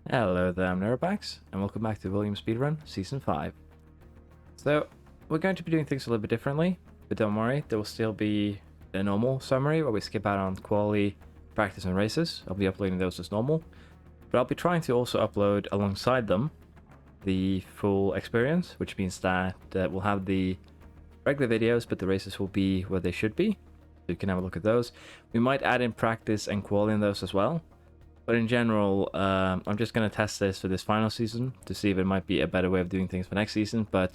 Hello there, I'm Neurobax, and welcome back to William Speedrun Season 5. So, we're going to be doing things a little bit differently, but don't worry, there will still be a normal summary where we skip out on quali, practice, and races. I'll be uploading those as normal, but I'll be trying to also upload alongside them the full experience, which means that we'll have the regular videos, but the races will be where they should be, so you can have a look at those. We might add in practice and quali in those as well. But in general, I'm just going to test this for this final season to see if it might be a better way of doing things for next season. But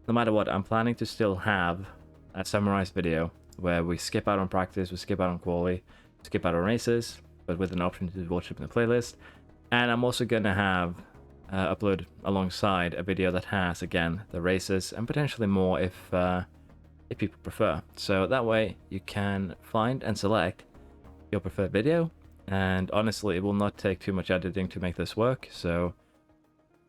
no matter what, I'm planning to still have a summarized video where we skip out on practice, we skip out on quali, skip out on races, but with an option to watch it in the playlist. And I'm also going to have upload alongside a video that has, again, the races and potentially more if people prefer. So that way you can find and select your preferred video. And honestly, it will not take too much editing to make this work. So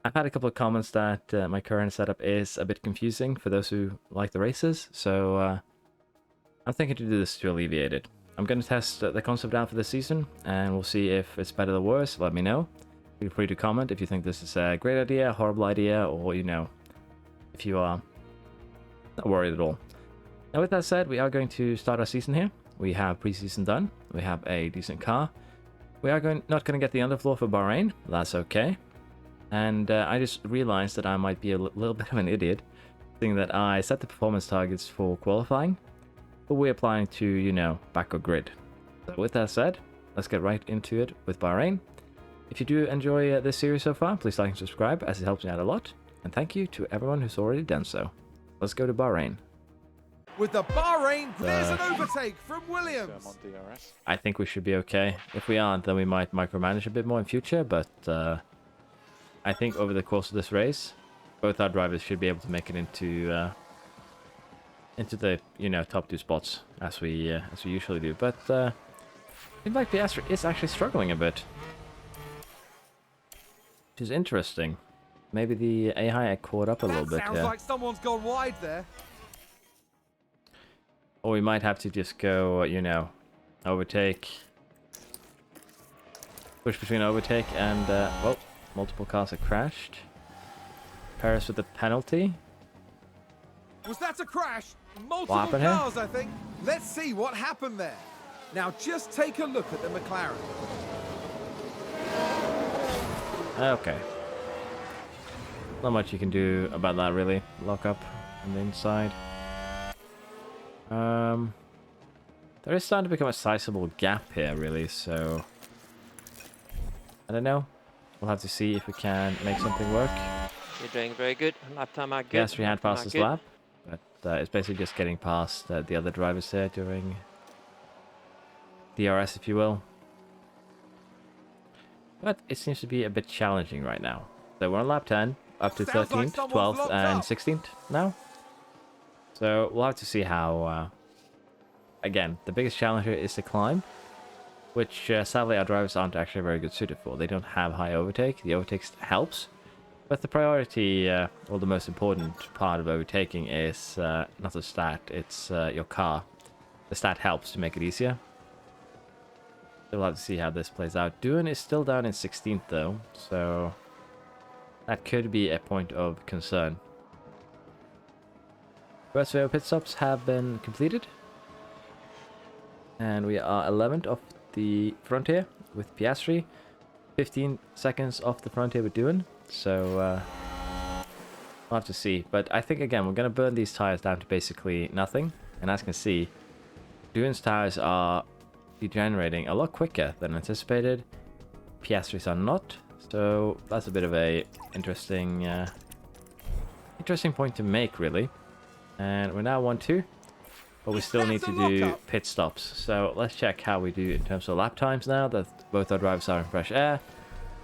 I've had a couple of comments that my current setup is a bit confusing for those who like the races. So I'm thinking to do this to alleviate it. I'm going to test the concept out for this season, and we'll see if it's better or worse. Let me know. Feel free to comment if you think this is a great idea, a horrible idea, or, you know, if you are not worried at all. Now, with that said, we are going to start our season here. We have preseason done. We have a decent car. We are not going to get the underfloor for Bahrain. That's okay. And I just realized that I might be a little bit of an idiot, seeing that I set the performance targets for qualifying, but we're applying to, you know, backup grid. So with that said, let's get right into it with Bahrain. If you do enjoy this series so far, please like and subscribe, as it helps me out a lot. And thank you to everyone who's already done so. Let's go to Bahrain. With the Bahrain, there's an overtake from Williams. I think we should be okay. If we aren't, then we might micromanage a bit more in future, but I think over the course of this race, both our drivers should be able to make it into the, you know, top two spots as we usually do. But it seems like Piastri is actually struggling a bit, which is interesting. Maybe the AI had caught up a little bit Sounds here. like someone's gone wide there. Or we might have to just go, you know, overtake. Push between overtake and, well, multiple cars have crashed. Paris with the penalty. Was that a crash? Multiple happened cars, here? I think. Let's see what happened there. Now just take a look at the McLaren. Okay. Not much you can do about that, really. Lock up on the inside. There is starting to become a sizable gap here, really, so I don't know. We'll have to see if we can make something work. You're doing very good. Lap time out good. Yes, we had passed this lap, but it's basically just getting past the other drivers here during DRS, if you will. But it seems to be a bit challenging right now. So we're on lap 10, up to 13th, 12th, and 16th now. So we'll have to see how... again, the biggest challenge here is the climb, which sadly our drivers aren't actually very good suited for. They don't have high overtake. The overtake helps, but the priority, or the most important part of overtaking is not the stat, it's your car. The stat helps to make it easier. So we'll have to see how this plays out. Doohan is still down in 16th though, so that could be a point of concern. First wave pit stops have been completed. And we are 11th off the frontier with Piastri. 15 seconds off the frontier with Doohan. So, we'll have to see. But I think, again, we're going to burn these tires down to basically nothing. And as you can see, Doohan's tires are degenerating a lot quicker than anticipated. Piastri's are not. So, that's a bit of a interesting point to make, really. And we're now 1-2. But we still need to do pit stops. So let's check how we do in terms of lap times now that both our drivers are in fresh air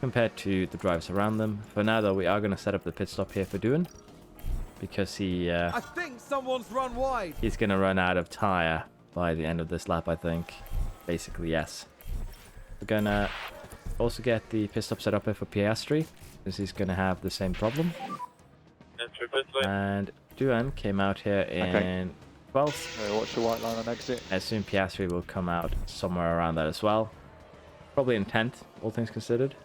compared to the drivers around them. For now, though, we are going to set up the pit stop here for Doohan, because I think someone's run wide. he's going to run out of tire by the end of this lap, I think. Basically, yes. We're going to also get the pit stop set up here for Piastri, because he's going to have the same problem. And Doohan came out here in 12th. Watch the white line on exit. I assume Piastri will come out somewhere around that as well. Probably in 10th, all things considered.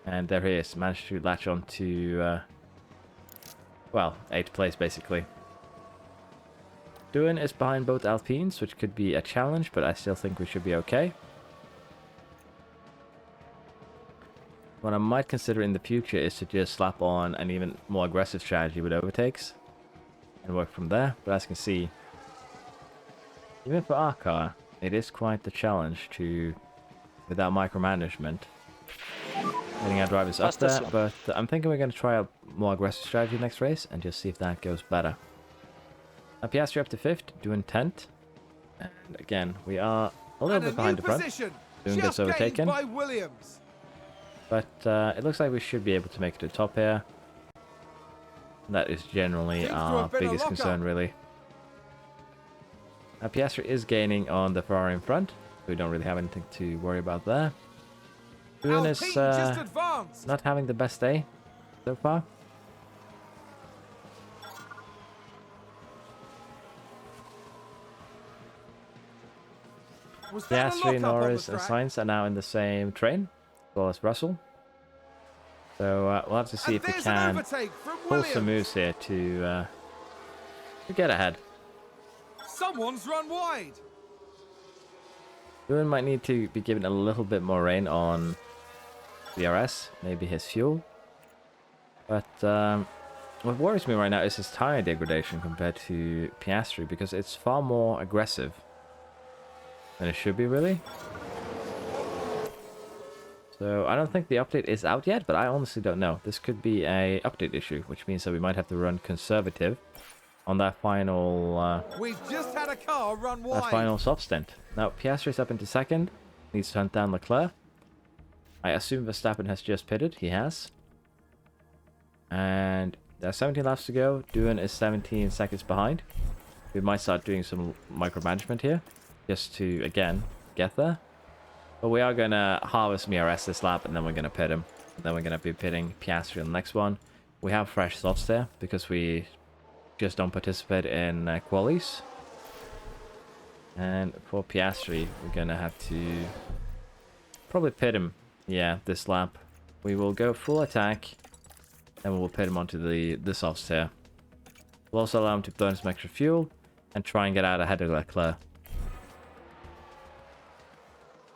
And there he is, managed to latch on to, well, 8th place basically. Duin is behind both Alpines, which could be a challenge, but I still think we should be okay. What I might consider in the future is to just slap on an even more aggressive strategy with overtakes and work from there. But as you can see, even for our car, it is quite the challenge to, without micromanagement, getting our drivers up there. But I'm thinking we're going to try a more aggressive strategy next race and just see if that goes better. Piastri up to 5th, Duin 10th. And again, we are a little bit behind the front. Duin gets overtaken. By Williams. But it looks like we should be able to make it to the top here. That is generally our biggest concern, really. Piastri is gaining on the Ferrari in front. We don't really have anything to worry about there. Duin is not having the best day so far. Piastri, Norris, and Sainz are now in the same train, as well as Russell. So we'll have to see if we can pull some moves here to get ahead. Someone's run wide. Duin might need to be given a little bit more rein on DRS, maybe his fuel. But what worries me right now is his tire degradation compared to Piastri, because it's far more aggressive than it should be, really. So I don't think the update is out yet, but I honestly don't know. This could be a update issue, which means that we might have to run conservative on that final We've just had a car run wide. that final soft stint. Now Piastri's up into 2nd, needs to hunt down Leclerc. I assume Verstappen has just pitted. He has. And there's 17 laps to go. Duin is 17 seconds behind. We might start doing some micromanagement here, just to, again, get there. But we are going to harvest MRS this lap, and then we're going to pit him. And then we're going to be pitting Piastri on the next one. We have fresh softs there, because we just don't participate in qualies. And for Piastri, we're going to have to probably pit him, yeah, this lap. We will go full attack, and we will pit him onto the softs here. We'll also allow him to burn some extra fuel, and try and get out ahead of Leclerc.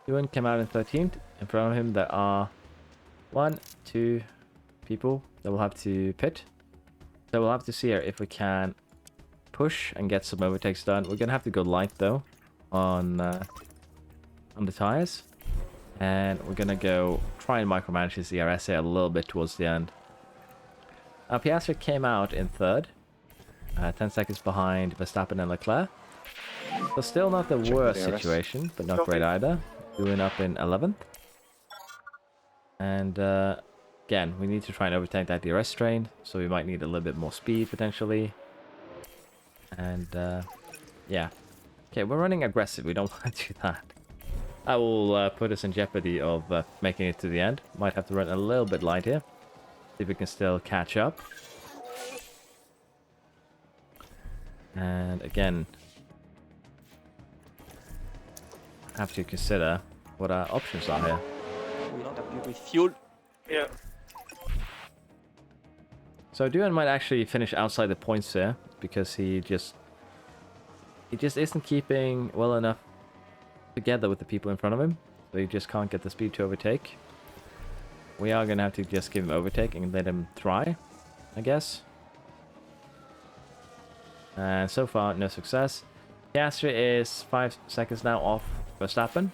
Duin came out in 13th. In front of him there are 2 people that will have to pit. So we'll have to see here if we can push and get some overtakes done. We're gonna have to go light though on the tires, and we're gonna go try and micromanage his DRS here a little bit towards the end. Piastri came out in 3rd, 10 seconds behind Verstappen and Leclerc. So still not the worst situation, but not great either. Duin up in 11th. And again, we need to try and overtake that DRS train, so we might need a little bit more speed potentially. And yeah. Okay, we're running aggressive. We don't want to do that. That will put us in jeopardy of making it to the end. Might have to run a little bit light here. See if we can still catch up. And again, have to consider what our options are here. We don't have to refuel. Yeah. So Duin might actually finish outside the points here, because he just isn't keeping well enough together with the people in front of him. So he just can't get the speed to overtake. We are gonna have to just give him overtake and let him try, I guess. And so far, no success. Piastri is 5 seconds now off Verstappen.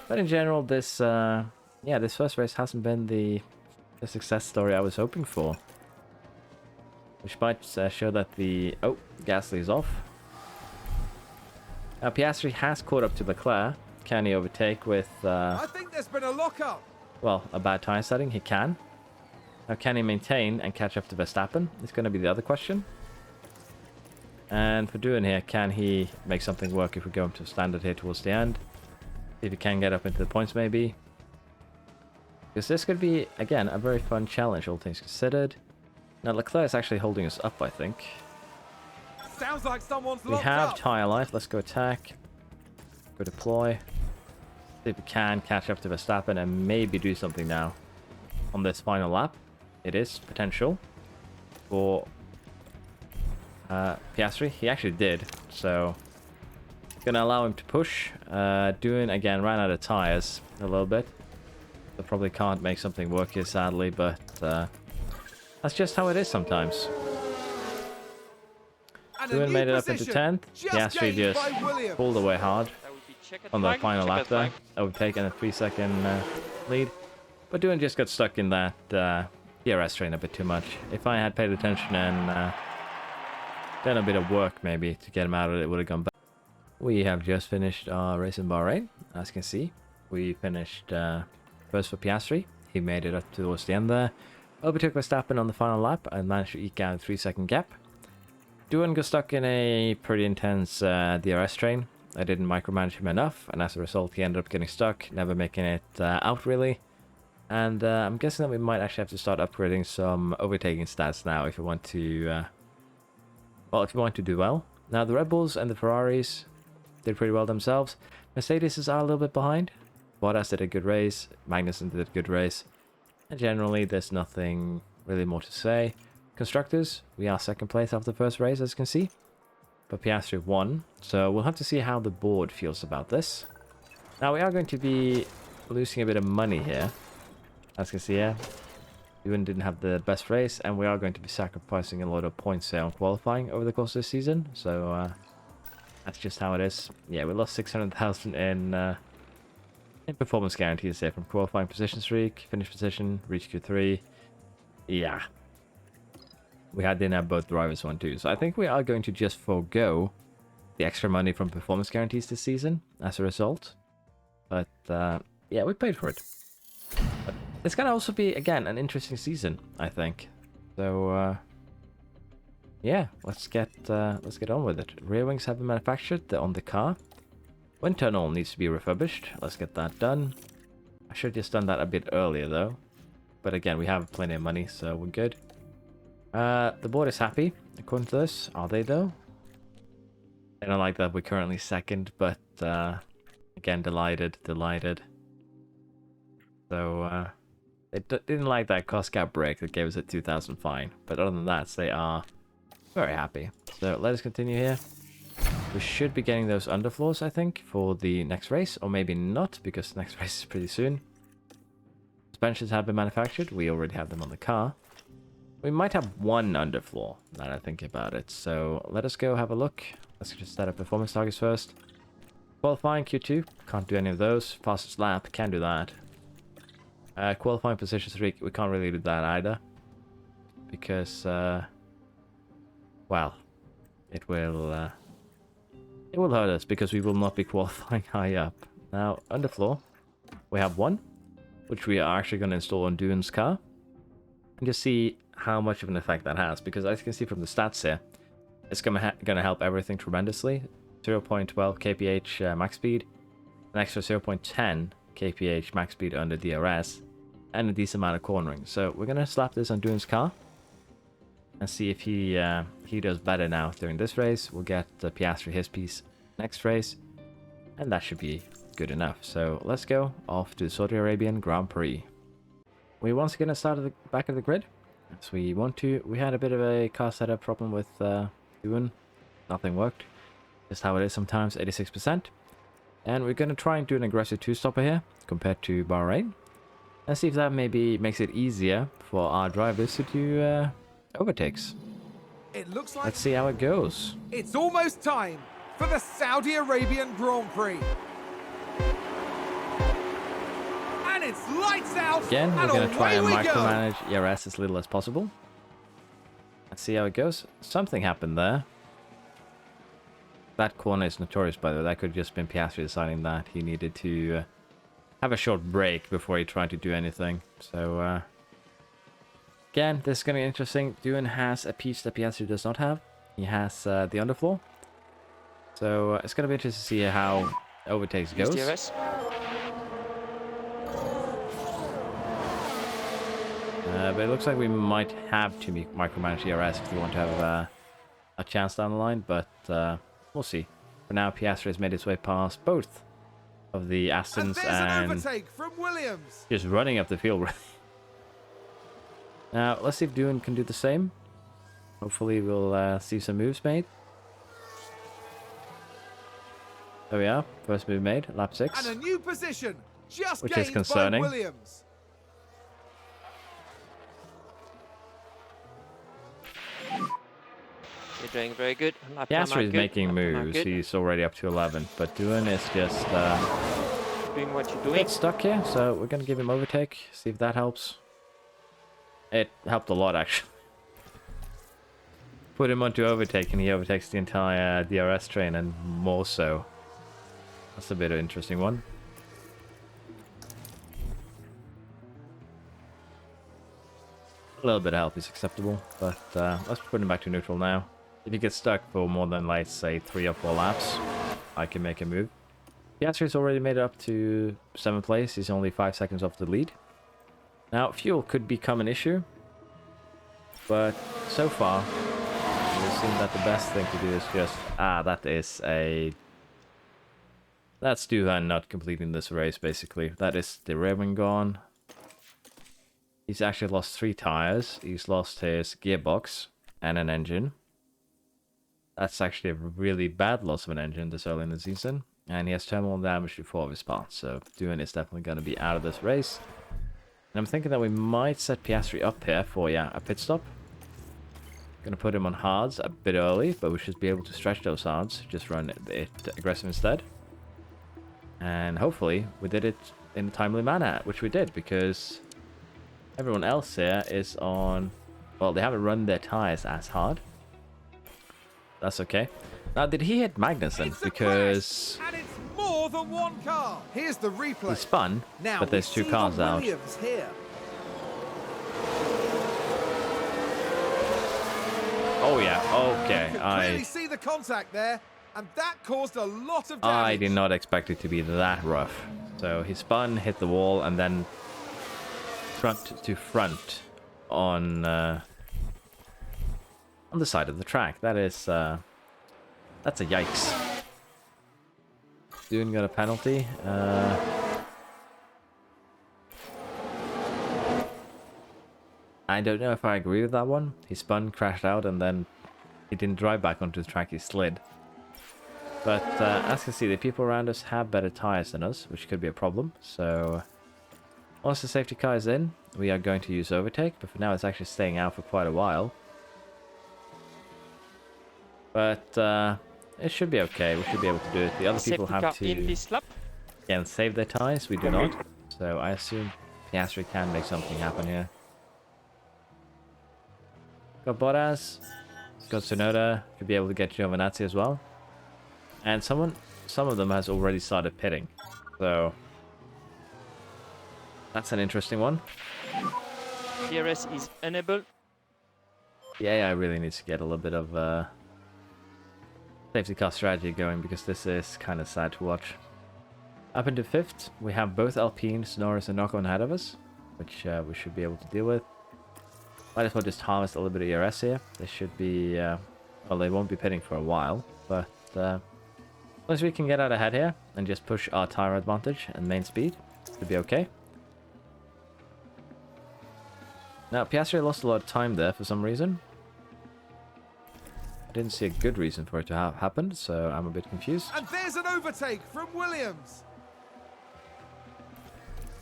But in general, this this first race hasn't been the success story I was hoping for. Which might show that the... Oh, Gasly is off. Now Piastri has caught up to Leclerc. Can he overtake with... I think there's been a lockup. Well, a bad tire setting? He can. Now can he maintain and catch up to Verstappen? It's going to be the other question. And for Duin here, can he make something work if we go into standard here towards the end? See if he can get up into the points maybe. Because this could be, again, a very fun challenge, all things considered. Now Leclerc is actually holding us up, I think. Sounds like someone's We locked have up. tire life. Let's go attack. Go deploy. See if we can catch up to Verstappen and maybe do something now on this final lap. It is potential for Piastri. He actually did, so gonna allow him to push. Doing again, ran out of tires a little bit. So probably can't make something work here, sadly, but that's just how it is sometimes. Doing made it up into 10th. Piastri just pulled away hard on the final lap there. Overtaken a 3-second lead. But Doing just got stuck in that DRS train a bit too much. If I had paid attention and done a bit of work maybe to get him out of it, it would have gone back. We have just finished our race in Bahrain. As you can see, we finished first for Piastri. He made it up towards the end there. Overtook Verstappen on the final lap and managed to eke out a 3-second gap. Doing got stuck in a pretty intense DRS train. I didn't micromanage him enough, and as a result he ended up getting stuck, never making it out really. And I'm guessing that we might actually have to start upgrading some overtaking stats now if we want to if we want to do well. Now the Red Bulls and the Ferraris did pretty well themselves. Mercedes are a little bit behind. Bottas did a good race, Magnussen did a good race, and generally there's nothing really more to say. Constructors, we are second place after the first race, as you can see, but Piastri won, so we'll have to see how the board feels about this. Now we are going to be losing a bit of money here, as you can see here. Ewan didn't have the best race, and we are going to be sacrificing a lot of points here on qualifying over the course of this season, so that's just how it is. Yeah, we lost 600,000 in performance guarantees here from qualifying position streak, finish position, reach Q3. Yeah. We didn't have both drivers one too, so I think we are going to just forego the extra money from performance guarantees this season as a result. But yeah, we paid for it. But it's gonna also be again an interesting season, I think. So yeah, let's get on with it. Rear wings have been manufactured. They're on the car. Wind tunnel needs to be refurbished. Let's get that done. I should have just done that a bit earlier though. But again, we have plenty of money, so we're good. The board is happy, according to this. Are they, though? They don't like that we're currently second, but, again, delighted. So, they didn't like that cost cap break that gave us a 2,000 fine. But other than that, they are very happy. So, let us continue here. We should be getting those underfloors, I think, for the next race. Or maybe not, because the next race is pretty soon. Suspensions have been manufactured. We already have them on the car. We might have one underfloor, now that I think about it. So let us go have a look. Let's just set up performance targets first. Qualifying Q2, can't do any of those. Fastest lap, can do that. Qualifying position 3, we can't really do that either. Because, well, it will hurt us because we will not be qualifying high up. Now, underfloor, we have one, which we are actually going to install on Dune's car. And just see how much of an effect that has, because as you can see from the stats here, it's gonna help everything tremendously. 0.12 kph max speed, an extra 0.10 kph max speed under DRS, and a decent amount of cornering. So we're gonna slap this on Dune's car and see if he does better now during this race. We'll get Piastri his piece next race, and that should be good enough. So let's go off to the Saudi Arabian Grand Prix. We once again started at the back of the grid, as we want to. We had a bit of a car setup problem with Ewan. Nothing worked. Just how it is sometimes, 86%. And we're going to try and do an aggressive two-stopper here, compared to Bahrain. And see if that maybe makes it easier for our drivers to do overtakes. It looks like Let's see how it goes. it's almost time for the Saudi Arabian Grand Prix. And it's lights out. Again, we're and going to try and away we go. micromanage ERS as little as possible. Let's see how it goes. Something happened there. That corner is notorious, by the way. That could have just been Piastri deciding that he needed to have a short break before he tried to do anything. So, again, this is going to be interesting. Dune has a piece that Piastri does not have. He has the underfloor. So, it's going to be interesting to see how overtakes goes. DRS. But it looks like we might have to micromanage ERS if we want to have a chance down the line, but we'll see. For now, Piastri has made his way past both of the And Astons there's an and overtake from Williams. just running up the field. Really. Now, let's see if Dune can do the same. Hopefully, we'll see some moves made. There we are. First move made, lap 6. And a new position, just Which gained is concerning. by Williams. You're doing very good. Piastri is making moves. He's already up to 11. But Dune is just doing what you're doing. bit stuck here. So we're going to give him overtake. See if that helps. It helped a lot, actually. Put him onto overtake and he overtakes the entire DRS train and more so. That's a bit of an interesting one. A little bit of help is acceptable, but let's put him back to neutral now. If he gets stuck for more than, like, say, 3 or 4 laps, I can make a move. Piastri's already made it up to 7th place. He's only 5 seconds off the lead. Now, fuel could become an issue, but so far, it seems that the best thing to do is just... that is a... That's Duhan not completing this race, basically. That is the rear wing gone. He's actually lost 3 tires. He's lost his gearbox and an engine. That's actually a really bad loss of an engine this early in the season. And he has terminal damage to 4 of his parts. So Duhan is definitely going to be out of this race. And I'm thinking that we might set Piastri up here for, a pit stop. Going to put him on hards a bit early, but we should be able to stretch those hards. Just run it aggressive instead. And hopefully we did it in a timely manner, which we did, because everyone else here is on... Well, they haven't run their tires as hard. That's okay. Now, did he hit Magnussen? Because... And it's more than one car. Here's the replay. He spun, Now but there's 2 cars out. Williams here. Oh yeah, okay. You can clearly see the contact there, and that caused a lot of damage. I did not expect it to be that rough. So he spun, hit the wall, and then front to front on the side of the track. That is that's a yikes. Dune got a penalty. I don't know if I agree with that one. He spun, crashed out, and then he didn't drive back onto the track, he slid. But as you can see, the people around us have better tires than us, which could be a problem. So once the safety car is in, we are going to use overtake, but for now it's actually staying out for quite a while. But it should be okay. We should be able to do it. The other people have to in this lap. again save their tires. We do not. So I assume Piastri can make something happen here. Got Bottas, got Tsunoda, could be able to get Giovinazzi as well. And some of them has already started pitting. So that's an interesting one. DRS is enabled. Yeah, I really need to get a little bit of safety car strategy going, because this is kind of sad to watch. Up into 5th, we have both Alpines, Norris and Ocon ahead of us, which we should be able to deal with. Might as well just harvest a little bit of ERS here. They should be, well, they won't be pitting for a while, but as long as we can get out ahead here and just push our tire advantage and main speed, it should be okay. Now, Piastri lost a lot of time there for some reason. I didn't see a good reason for it to have happened, so I'm a bit confused. And there's an overtake from Williams.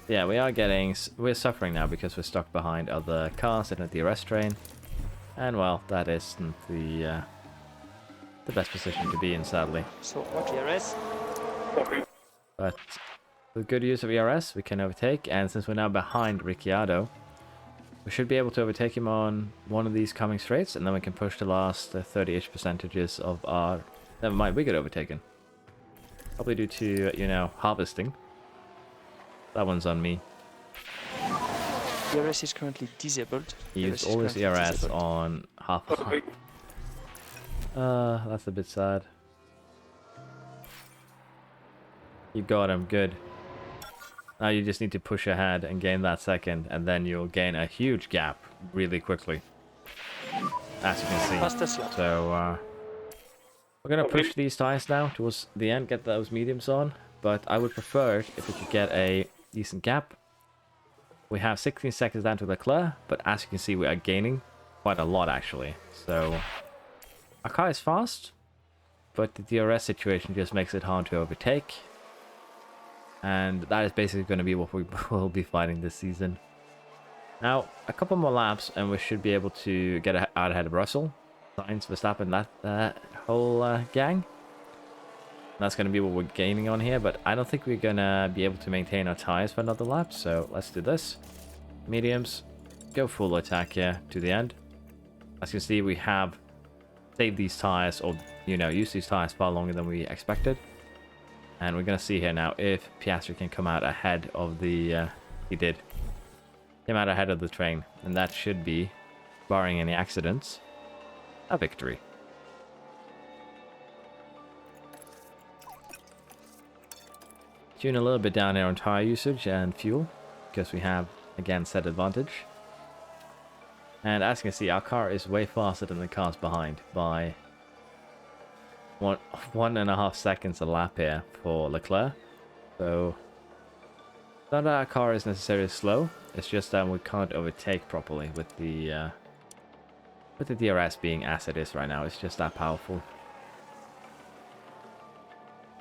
Yeah, we're suffering now because we're stuck behind other cars in a DRS train. And well, that isn't the best position to be in, sadly. So what DRS? But with good use of ERS, we can overtake, and since we're now behind Ricciardo, we should be able to overtake him on one of these coming straights, and then we can push the last 30-ish percentages of our... Never mind, we get overtaken. Probably due to, harvesting. That one's on me. DRS is currently disabled. He used all his ERS on half a heart. That's a bit sad. You got him, good. Now you just need to push ahead and gain that second, and then you'll gain a huge gap really quickly. As you can see. So, we're gonna push these tires now towards the end, get those mediums on. but I would prefer it if we could get a decent gap. We have 16 seconds down to Leclerc, but as you can see, we are gaining quite a lot actually. So our car is fast, but the DRS situation just makes it hard to overtake. And that is basically going to be what we will be fighting this season. Now, a couple more laps and we should be able to get out ahead of Russell, Sainz, Verstappen, that whole gang. That's going to be what we're gaining on here, but I don't think we're going to be able to maintain our tires for another lap, so let's do this. Mediums, go full attack here to the end. As you can see, we have saved these tires, or, you know, used these tires far longer than we expected. And we're going to see here now if Piastri can come out ahead of the... he did. Came out ahead of the train, and that should be, barring any accidents, a victory. Tune a little bit down here on tire usage and fuel, because we have, again, set advantage. And as you can see, our car is way faster than the cars behind by 1.5 seconds a lap here for Leclerc. So, not that our car is necessarily slow, it's just that we can't overtake properly with the DRS being as it is right now. It's just that powerful.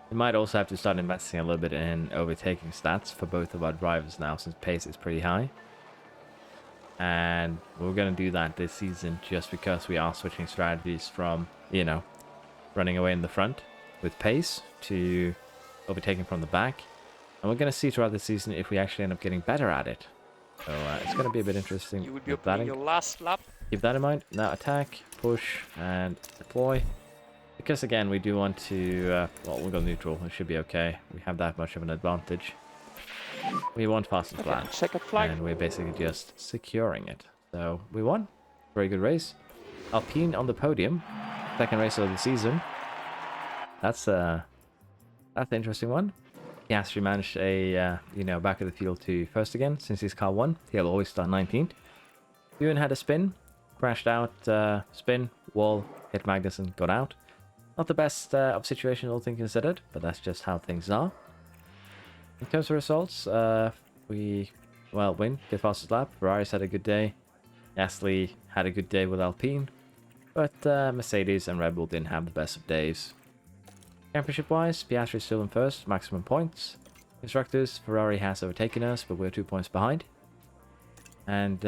We might also have to start investing a little bit in overtaking stats for both of our drivers now, since pace is pretty high. And we're going to do that this season just because we are switching strategies from, you know, running away in the front with pace to overtaking from the back. And we're going to see throughout the season if we actually end up getting better at it. So it's going to be a bit interesting. You will be opening your last lap. Keep that in mind. Now attack, push, and deploy. Because again, we do want to, well, we'll go neutral. It should be okay. We have that much of an advantage. We want fast and flat. Second flag. And we're basically just securing it. So we won. Very good race. Alpine on the podium. Second race of the season. That's an interesting one. He actually managed a, you know, back of the field to first again since his car won. He'll always start 19th. Ewan had a spin. Crashed out, spin, wall, hit Magnussen, got out. Not the best of situation, all things considered, but that's just how things are. In terms of results, we, well, win, did fastest lap. Ferraris had a good day. Gasly had a good day with Alpine. But Mercedes and Red Bull didn't have the best of days. Championship-wise, Piastri is still in first, maximum points. Constructors, Ferrari has overtaken us, but we're 2 points behind. And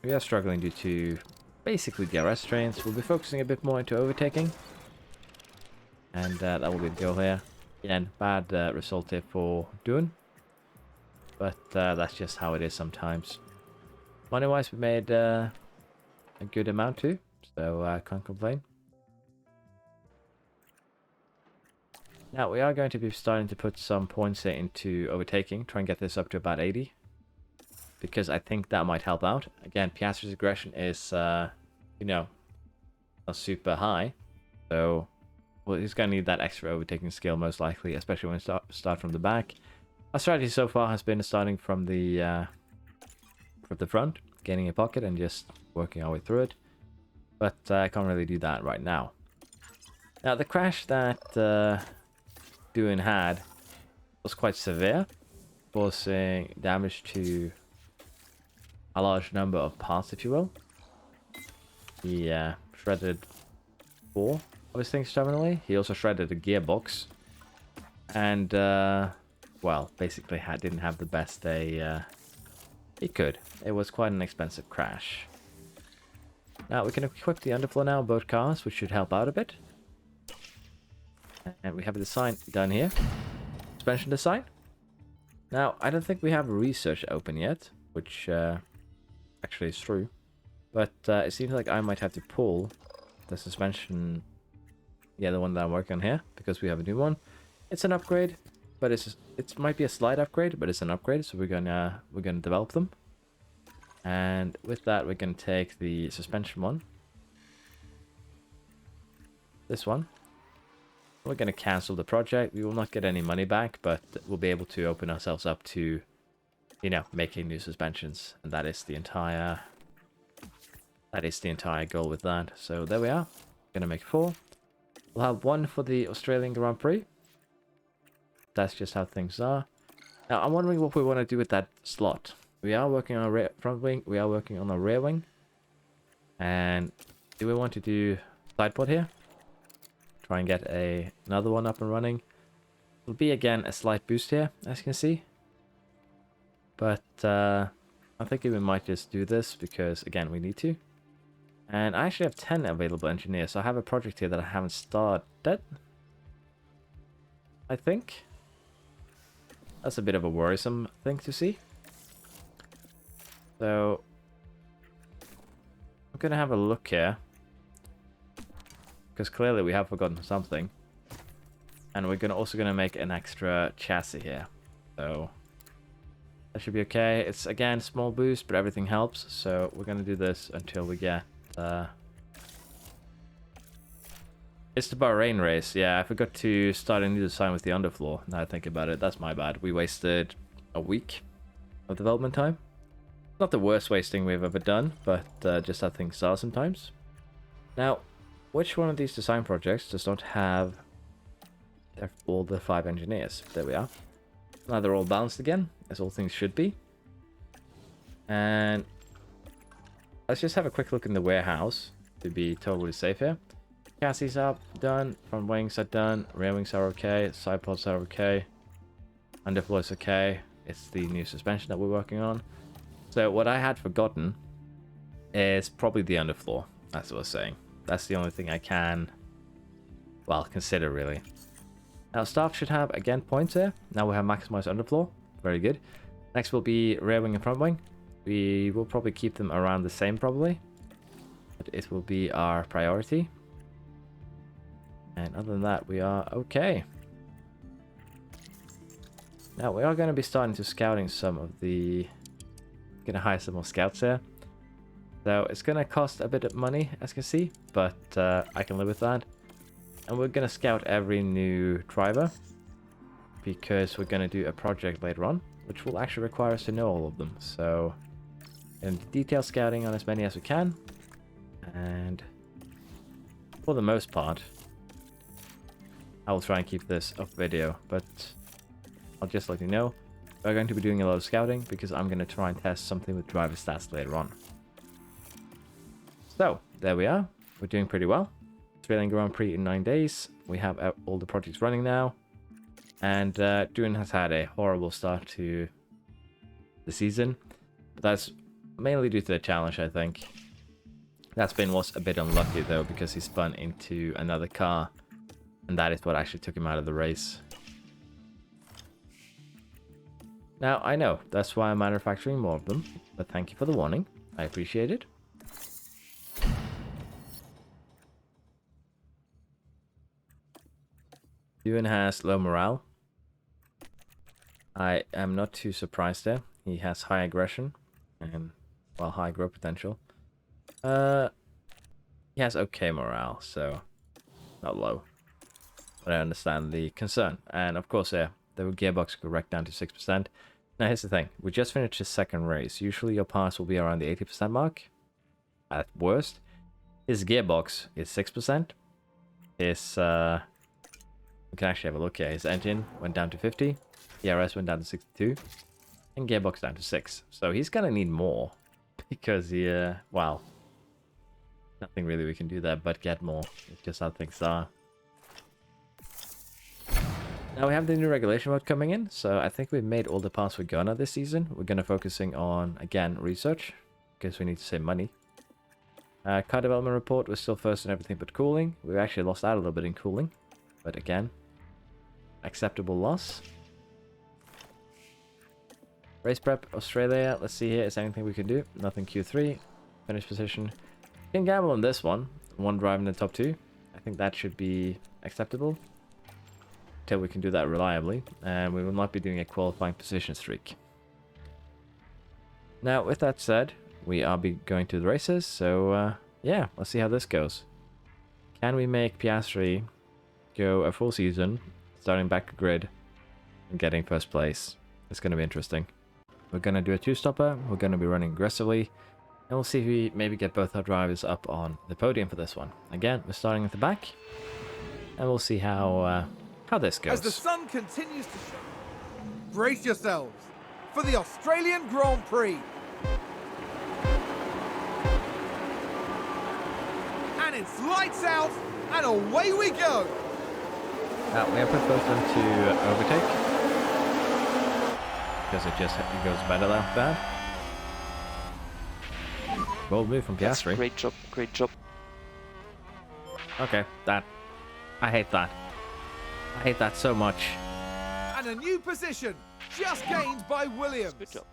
we are struggling due to basically DRS trains. We'll be focusing a bit more into overtaking. And that will be the goal here. Again, bad result here for Dune. But that's just how it is sometimes. Money-wise, we made a good amount too. So I can't complain. Now, we are going to be starting to put some points here into overtaking. Try and get this up to about 80. Because I think that might help out. Again, Piastri's aggression is, you know, not super high. So, well, he's going to need that extra overtaking skill most likely, especially when we start from the back. Our strategy so far has been starting from the front, gaining a pocket and just working our way through it. But I can't really do that right now. Now, the crash that Dune had was quite severe, causing damage to a large number of parts, if you will. He shredded 4 of his things terminally. He also shredded a gearbox. And, well, basically didn't have the best day he could. It was quite an expensive crash. Now, we can equip the underfloor now on both cars, which should help out a bit. And we have a design done here. Suspension design. Now, I don't think we have research open yet, which actually is true. But it seems like I might have to pull the suspension, yeah, the one that I'm working on here, because we have a new one. It's an upgrade, but it might be a slight upgrade, but it's an upgrade, so we're gonna develop them. And with that, we're gonna take the suspension one, this one. We're gonna cancel the project. We will not get any money back, but we'll be able to open ourselves up to, you know, making new suspensions, and that is the entire goal with that. So there we are. Gonna make 4. We'll have 1 for the Australian Grand Prix. that's just how things are. Now, I'm wondering what we want to do with that slot. We are working on a front wing, we are working on a rear wing. And do we want to do side pod here? Try and get another one up and running. It'll be, again, a slight boost here, as you can see. But I'm thinking we might just do this because, again, we need to. And I actually have 10 available engineers, so I have a project here that I haven't started. I think. That's a bit of a worrisome thing to see. So, I'm going to have a look here. Because clearly we have forgotten something. And we're also going to make an extra chassis here. So, that should be okay. It's, again, small boost, but everything helps. So, we're going to do this until we get... It's the Bahrain race. Yeah, I forgot to start a new design with the underfloor. Now I think about it, that's my bad. We wasted a week of development time. Not the worst wasting we've ever done, but just how things are sometimes. Now, which one of these design projects does not have all the 5 engineers? There we are. Now they're all balanced again, as all things should be. And let's just have a quick look in the warehouse to be totally safe here. Chassis up, done. Front wings are done. Rear wings are okay. Side pods are okay. Underfloor is okay. It's the new suspension that we're working on. So what I had forgotten is probably the underfloor. That's what I was saying. That's the only thing I can, well, consider really. Now staff should have, again, points here. Now we have maximized underfloor. Very good. Next will be rear wing and front wing. We will probably keep them around the same probably. But it will be our priority. And other than that, we are okay. Now, we are going to be starting to scouting some of the... Going to hire some more scouts here. So, it's going to cost a bit of money, as you can see. But I can live with that. And we're going to scout every new driver. Because we're going to do a project later on. Which will actually require us to know all of them. So, and detail scouting on as many as we can. And for the most part... I will try and keep this off video, but I'll just let you know. We're going to be doing a lot of scouting because I'm going to try and test something with driver stats later on. So, there we are. We're doing pretty well. Australian Grand Prix in 9 days. We have all the projects running now. And Dune has had a horrible start to the season. But that's mainly due to the challenge, I think. Was a bit unlucky though, because he spun into another car. And that is what actually took him out of the race. Now, I know, that's why I'm manufacturing more of them. But thank you for the warning. I appreciate it. Ewan has low morale. I am not too surprised there. He has high aggression. And, well, high growth potential. He has okay morale, so not low. But I understand the concern. And of course, the gearbox could wreck down to 6%. Now, here's the thing. We just finished the second race. Usually, your pass will be around the 80% mark. At worst. His gearbox is 6%. His, we can actually have a look here. His engine went down to 50. DRS went down to 62. And gearbox down to 6. So he's going to need more. Because he, well, nothing really we can do there but get more. It's just how things are. Now we have the new regulation mode coming in, so I think we've made all the paths we're gonna this season. We're gonna focusing on, again, research, because we need to save money. Car development report, we're still first in everything but cooling. We've actually lost out a little bit in cooling, but again, acceptable loss. Race prep, Australia, let's see here, is there anything we can do? Nothing Q3, finish position. Can gamble on this one drive in the top 2. I think that should be acceptable. Till we can do that reliably, and we will not be doing a qualifying position streak. Now, with that said, we are going to the races, so yeah, let's see how this goes. Can we make Piastri go a full season, starting back to grid, and getting first place? It's going to be interesting. We're going to do a 2-stopper, we're going to be running aggressively, and we'll see if we maybe get both our drivers up on the podium for this one. Again, we're starting at the back, and we'll see how how this As the goes. sun continues to shine. Brace yourselves for the Australian Grand Prix. And it's lights out, and away we go. We have put both of them to overtake. Because it goes better like that. Bold move from That's Piastri. great job, great job. Okay, I hate that. I hate that so much. And a new position just gained by Williams. Good job.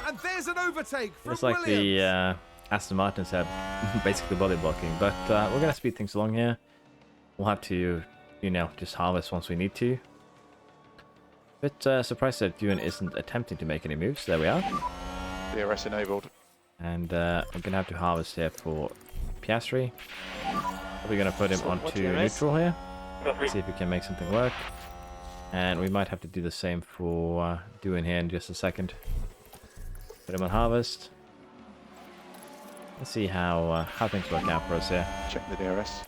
And there's an overtake from It's like Williams. the Aston Martins have basically body blocking, but we're gonna speed things along here. We'll have to, you know, just harvest once we need to. Bit surprised that Ewan isn't attempting to make any moves. There we are. DRS enabled. And we're gonna have to harvest here for Piastri. We're gonna put him So, onto DRS? neutral here. See if we can make something work. And we might have to do the same for Ewan here in just a second. Put him on harvest. Let's see how things work out for us here. Check the DRS.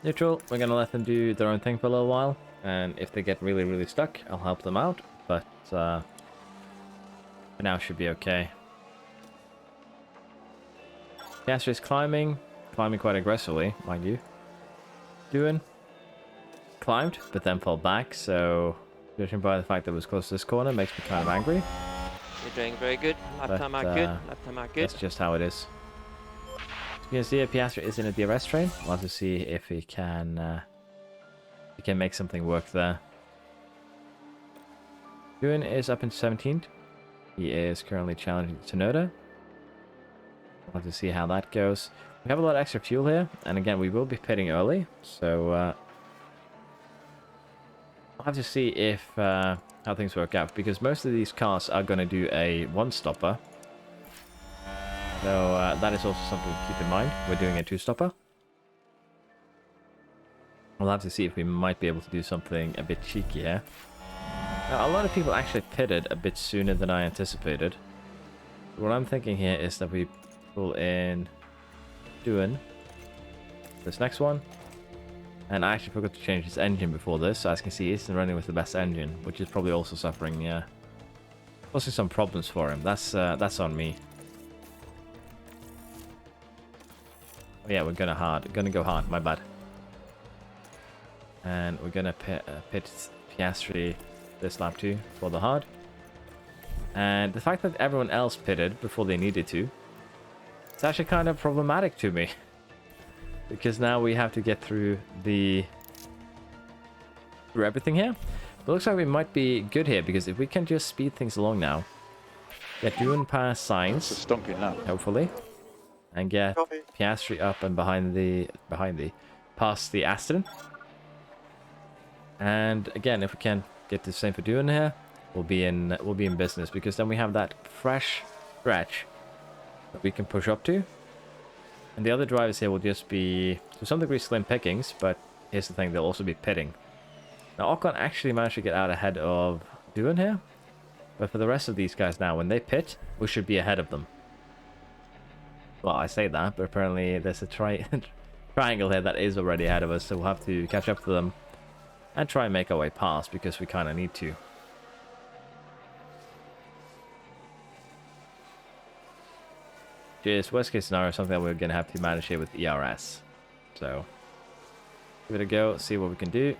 Neutral, we're gonna let them do their own thing for a little while, and if they get really, really stuck, I'll help them out, but for now should be okay. Piastri is climbing quite aggressively, mind you. Climbed, but then fell back, so judging by the fact that it was close to this corner makes me kind of angry. You're doing very good. Lap But, time are good. Lap time are good. That's just how it is. You can see Piastri is in a DRS train. We'll have to see if he can make something work there. Ewan is up in 17th. He is currently challenging Tsunoda. We'll have to see how that goes. We have a lot of extra fuel here, and again, we will be pitting early, so I'll have to see if how things work out, because most of these cars are going to do a one-stopper. So that is also something to keep in mind. We're doing a two-stopper. We'll have to see if we might be able to do something a bit cheeky here. Now, a lot of people actually pitted a bit sooner than I anticipated. What I'm thinking here is that we pull in Ewan, this next one. And I actually forgot to change his engine before this, so as you can see, he isn't running with the best engine, which is probably also suffering, causing some problems for him. That's on me. Oh, yeah, we're gonna go hard. My bad. And we're gonna pit Piastri this lap too for the hard. And the fact that everyone else pitted before they needed to, it's actually kind of problematic to me. Because now we have to get through everything here. It looks like we might be good here, because if we can just speed things along now, get Ewan past It's a Sainz, stonking lap. hopefully, and get Piastri up and past the Aston. And again, if we can get the same for Ewan here, we'll be in business, because then we have that fresh stretch that we can push up to. And the other drivers here will just be, to some degree, slim pickings, but here's the thing, they'll also be pitting. Now, Ocon actually managed to get out ahead of Ewan here, but for the rest of these guys now, when they pit, we should be ahead of them. Well, I say that, but apparently there's a triangle here that is already ahead of us, so we'll have to catch up to them and try and make our way past, because we kind of need to. Just worst case scenario, something that we're going to have to manage here with ERS. So, give it a go, see what we can do.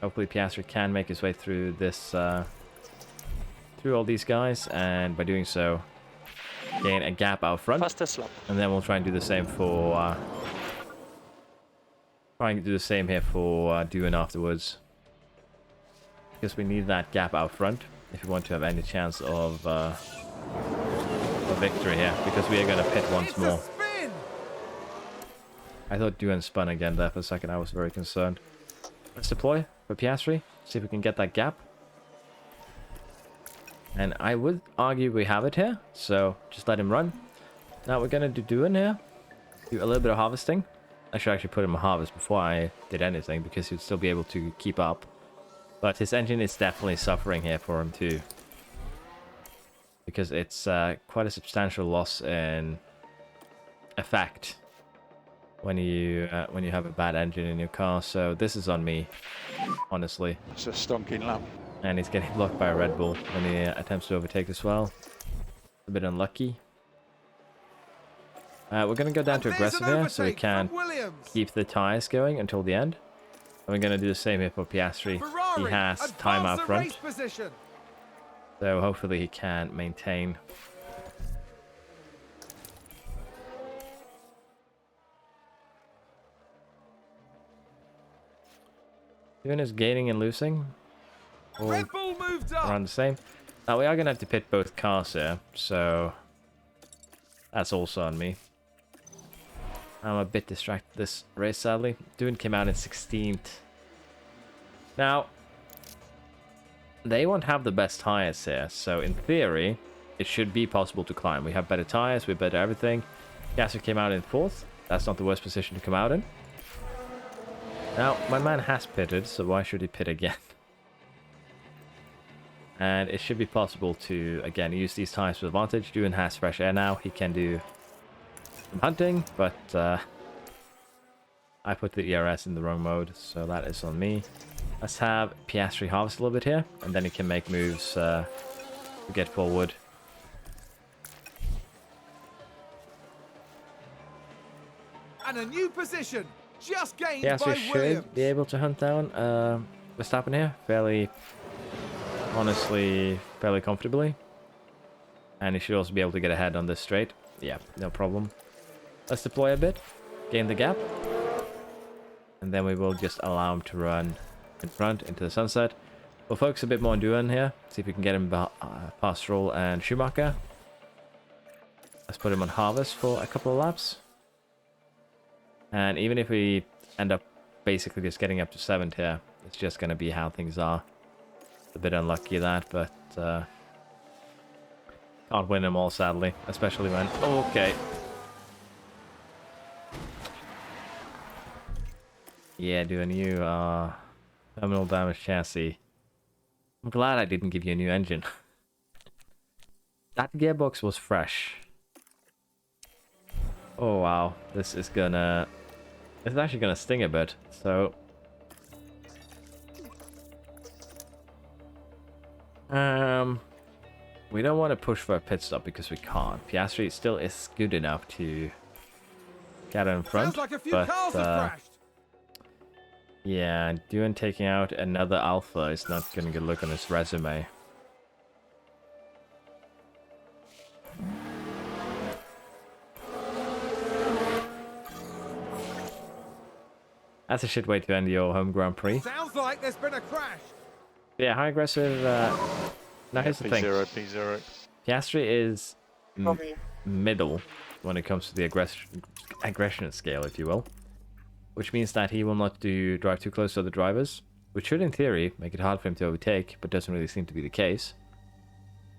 Hopefully Piastri can make his way through this, through all these guys, and by doing so, gain a gap out front. Fastest lap. And then we'll try and do the same for, here for Ewan afterwards. Because we need that gap out front if we want to have any chance of a victory here, because we are going to pit once It's more. a spin. I thought Ewan spun again there for a second. I was very concerned. Let's deploy for Piastri. See if we can get that gap. And I would argue we have it here, so just let him run. Now we're going to do Ewan here. Do a little bit of harvesting. I should actually put him on harvest before I did anything, because he'd still be able to keep up. But his engine is definitely suffering here for him too. Because it's quite a substantial loss in effect when you have a bad engine in your car. So this is on me, honestly. It's a stonking lap. And he's getting blocked by a Red Bull when he attempts to overtake as well. A bit unlucky. We're going to go down to aggressive here so we can keep the tires going until the end. And we're going to do the same here for Piastri. He has time out front. So hopefully he can maintain. Even is gaining and losing. All Red Bull moved up. around the same. Now we are going to have to pit both cars here. So that's also on me. I'm a bit distracted this race, sadly. Dune came out in 16th. Now, they won't have the best tires here, so in theory, it should be possible to climb. We have better tires, we have better everything. Yasser came out in 4th. That's not the worst position to come out in. Now, my man has pitted, so why should he pit again? And it should be possible to, again, use these tires with advantage. Dune has fresh air now. He can do some hunting, but I put the ERS in the wrong mode, so that is on me. Let's have Piastri harvest a little bit here, and then he can make moves to get forward. And a new position just gained Piastri by should Williams. be able to hunt down Verstappen here honestly, fairly comfortably. And he should also be able to get ahead on this straight. Yeah, no problem. Let's deploy a bit, gain the gap. And then we will just allow him to run in front into the sunset. We'll focus a bit more on Doohan here. See if we can get him past Stroll and Schumacher. Let's put him on harvest for a couple of laps. And even if we end up basically just getting up to 7th here, it's just going to be how things are. It's a bit unlucky that, but can't win them all, sadly. Especially when... Oh, okay. Yeah, do a new terminal damage chassis. I'm glad I didn't give you a new engine. That gearbox was fresh. Oh wow, this is gonna... It's actually gonna sting a bit, so... We don't want to push for a pit stop because we can't. Piastri still is good enough to get in front, Sounds like a few but cars have crashed. yeah, doing taking out another Alpha is not gonna good look on his resume. That's a shit way to end your home Grand Prix. Sounds like there's been a crash. Yeah, high aggressive. Now here's the thing. P0, P0. Piastri is middle when it comes to the aggression scale, if you will. Which means that he will not drive too close to other drivers, which should, in theory, make it hard for him to overtake, but doesn't really seem to be the case.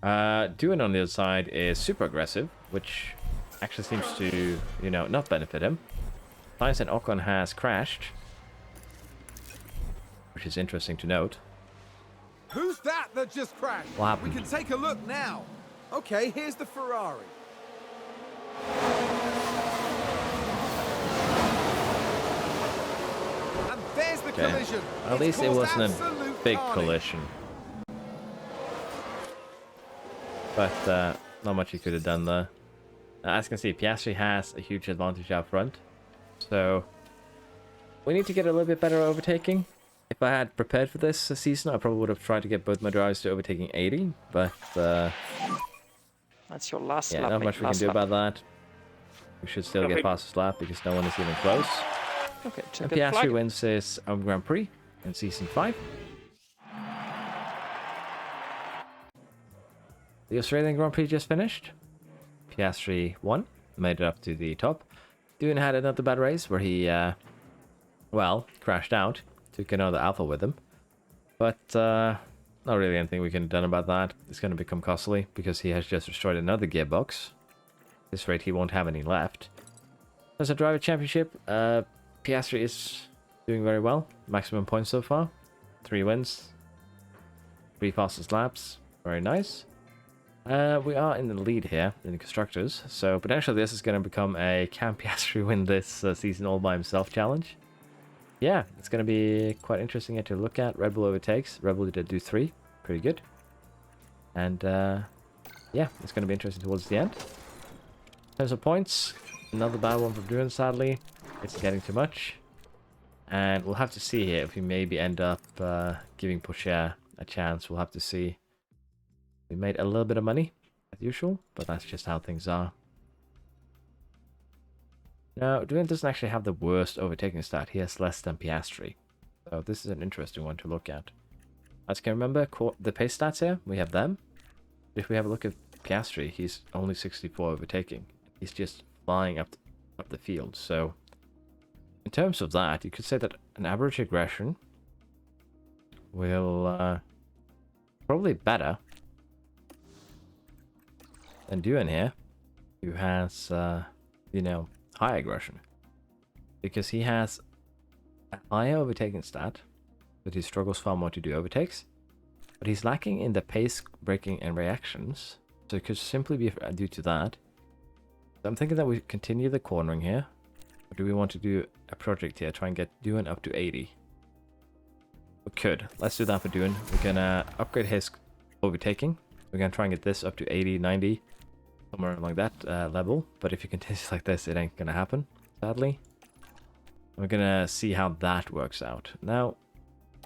Doohan on the other side is super aggressive, which actually seems to, you know, not benefit him. Sainz and Ocon has crashed, which is interesting to note. Who's that just crashed? What happened? We can take a look now. Okay, here's the Ferrari. And there's the collision. At It's least it caused wasn't a absolute big carnage. collision. But not much he could have done there. As you can see, Piastri has a huge advantage out front. So we need to get a little bit better at overtaking. If I had prepared for this season, I probably would have tried to get both my drivers to overtaking 80. But That's your last yeah, lap. not mate, much we can last do lap. about that. We should still get past this lap because no one is even close. Okay, And check the Piastri flag. wins his own Grand Prix in Season 5. The Australian Grand Prix just finished. Piastri won, made it up to the top. Doohan had another bad race where he, well, crashed out. Took another Alpha with him. But not really anything we can have done about that. It's going to become costly because he has just destroyed another gearbox. At this rate, he won't have any left. As a driver championship, Piastri is doing very well. Maximum points so far. 3 wins. 3 fastest laps. Very nice. We are in the lead here in the constructors, so potentially this is going to become a can Piastri win this season all by himself challenge. Yeah, it's going to be quite interesting here to look at. Red Bull overtakes. Red Bull did do 3. Pretty good. And yeah, it's going to be interesting towards the end. In terms of points, another bad one from Duran, sadly. It's getting too much. And we'll have to see here if we maybe end up giving Pocher a chance. We'll have to see. We made a little bit of money, as usual, but that's just how things are. Now, Duran doesn't actually have the worst overtaking stat. He has less than Piastri. So this is an interesting one to look at. As you can remember, the pace stats here, we have them. If we have a look at Piastri, he's only 64 overtaking. He's just flying up the field. So, in terms of that, you could say that an average aggression will probably better than Duran here, who has, you know, high aggression. Because he has a higher overtaking stat, but he struggles far more to do overtakes. But he's lacking in the pace, braking, and reactions. So it could simply be due to that. So I'm thinking that we continue the cornering here. Or do we want to do a project here, try and get Duran up to 80? We could. Let's do that for Duran. We're gonna upgrade his overtaking. We're gonna try and get this up to 80, 90. Somewhere along that level. But if he continues like this, it ain't gonna happen, sadly. We're gonna see how that works out. Now,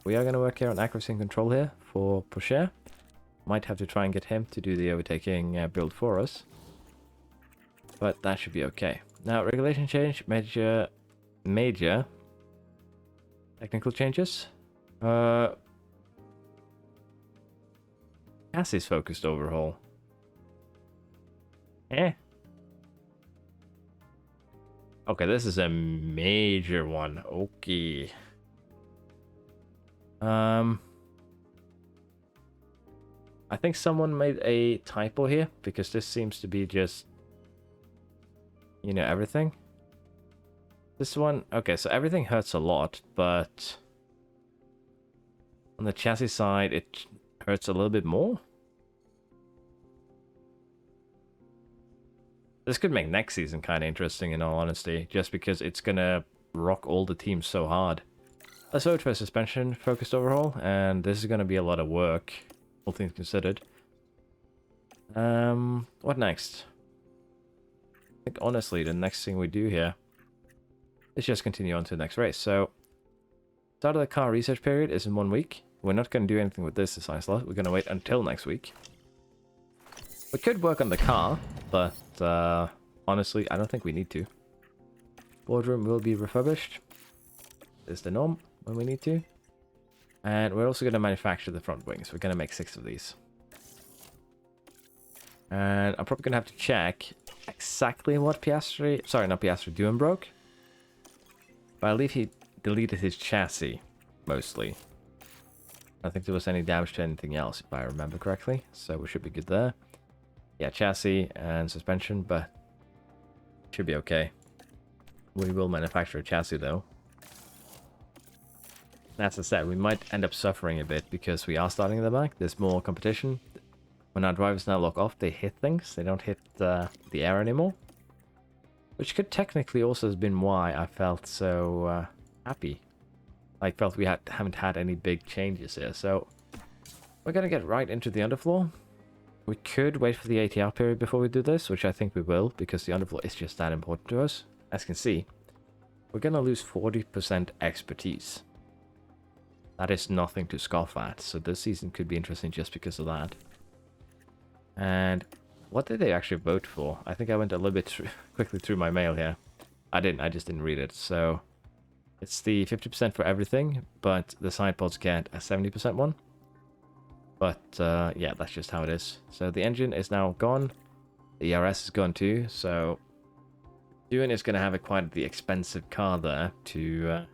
we are gonna work here on accuracy and control here for Pocher. Might have to try and get him to do the overtaking build for us. But that should be okay. Now, regulation change, major technical changes. Cassie's focused overhaul. Okay, this is a major one. Okay. I think someone made a typo here because this seems to be just, you know, everything. This one, okay, so everything hurts a lot, but on the chassis side, it hurts a little bit more. This could make next season kind of interesting, in all honesty, just because it's gonna rock all the teams so hard. Let's vote for a suspension focused overhaul, and this is gonna be a lot of work, all things considered. What next? I think honestly, the next thing we do here is just continue on to the next race. So, start of the car research period is in 1 week. We're not gonna do anything with this design slot. We're gonna wait until next week. We could work on the car, but honestly, I don't think we need to. Boardroom will be refurbished. Is the norm when we need to. And we're also going to manufacture the front wings. We're going to make 6 of these. And I'm probably going to have to check exactly what Piastri... Sorry, not Piastri, Duran broke. But I believe he deleted his chassis, mostly. I don't think there was any damage to anything else, if I remember correctly. So we should be good there. Yeah, chassis and suspension, but should be okay. We will manufacture a chassis though. As I said, we might end up suffering a bit because we are starting in the back. There's more competition. When our drivers now lock off, they hit things. They don't hit the air anymore. Which could technically also have been why I felt so happy. I felt we haven't had any big changes here. So we're going to get right into the underfloor. We could wait for the ATR period before we do this, which I think we will, because the underfloor is just that important to us. As you can see, we're going to lose 40% expertise. That is nothing to scoff at, so this season could be interesting just because of that. And what did they actually vote for? I think I went a little bit quickly through my mail here. I just didn't read it. So it's the 50% for everything, but the side pods get a 70% one. But yeah, that's just how it is. So the engine is now gone. The ERS is gone too. So Duran is going to have quite the expensive car there to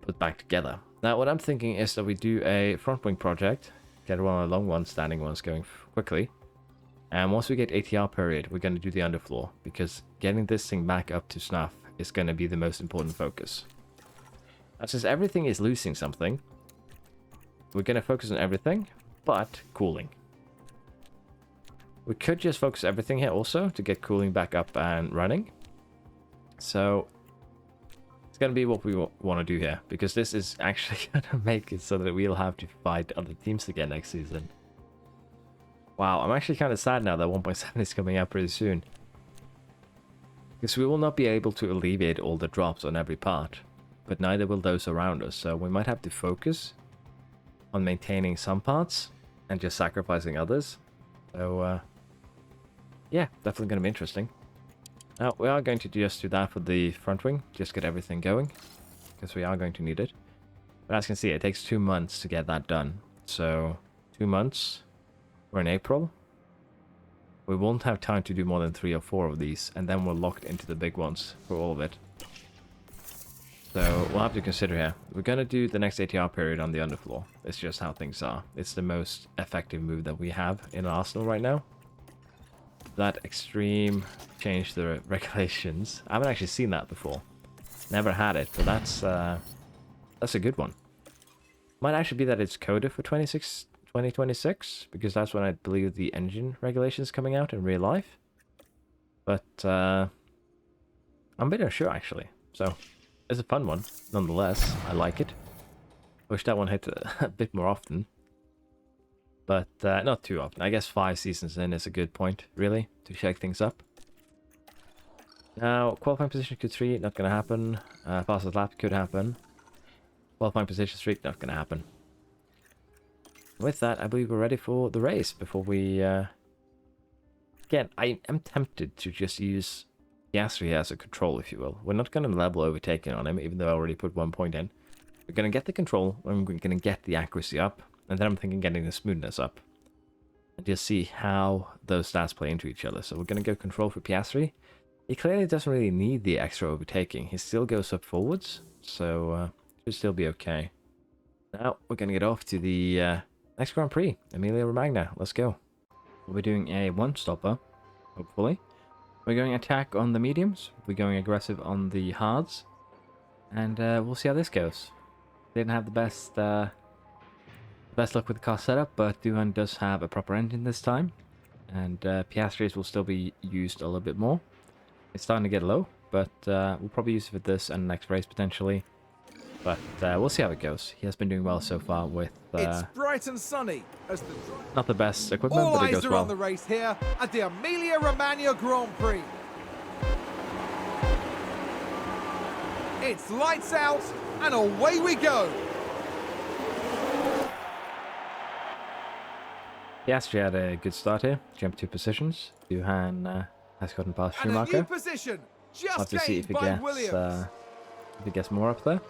put back together. Now what I'm thinking is that we do a front wing project. Get one of the long ones, standing ones going quickly. And once we get ATR period, we're going to do the underfloor. Because getting this thing back up to snuff is going to be the most important focus. Now, since everything is losing something, we're going to focus on everything, but cooling. We could just focus everything here also to get cooling back up and running. So it's going to be what we want to do here, because this is actually going to make it so that we'll have to fight other teams again next season. Wow, I'm actually kind of sad now that 1.7 is coming out pretty soon. Because we will not be able to alleviate all the drops on every part, but neither will those around us, so we might have to focus on maintaining some parts and just sacrificing others. So, yeah, definitely going to be interesting. Now, we are going to just do that for the front wing, just get everything going, because we are going to need it. But as you can see, it takes 2 months to get that done. So, 2 months, we're in April. We won't have time to do more than 3 or 4 of these, and then we're locked into the big ones for all of it. So we'll have to consider here. We're going to do the next ATR period on the underfloor. It's just how things are. It's the most effective move that we have in Arsenal right now. That extreme change to the regulations. I haven't actually seen that before. Never had it, but that's a good one. Might actually be that it's coded for 2026, because that's when I believe the engine regulation is coming out in real life. But I'm a bit unsure actually. So it's a fun one, nonetheless. I like it. Wish that one hit a bit more often. But not too often. I guess 5 seasons in is a good point, really, to shake things up. Now, qualifying position Q3, not going to happen. Fastest lap could happen. Qualifying position streak, not going to happen. With that, I believe we're ready for the race before we... Again, I am tempted to just use Piastri as a control, if you will. We're not going to level overtaking on him, even though I already put 1 point in. We're going to get the control, and we're going to get the accuracy up, and then I'm thinking getting the smoothness up. And just see how those stats play into each other. So we're going to go control for Piastri. He clearly doesn't really need the extra overtaking. He still goes up forwards, so should still be okay. Now, we're going to get off to the... next Grand Prix, Emilia Romagna. Let's go. We're doing a one-stopper, hopefully. We're going attack on the mediums. We're going aggressive on the hards. And we'll see how this goes. Didn't have the best luck with the car setup, but Duhan does have a proper engine this time. And Piastri's will still be used a little bit more. It's starting to get low, but we'll probably use it for this and the next race potentially. But we'll see how it goes. He has been doing well so far with... it's bright and sunny as the not the best equipment, all but it eyes goes are well. on the race here at the Emilia Romagna Grand Prix. It's lights out and away we go. Piastri had a good start here. Jumped 2 positions. Duhan has gotten past And a new Schumacher. position We'll have just to see if gained he by Williams. gets more up there.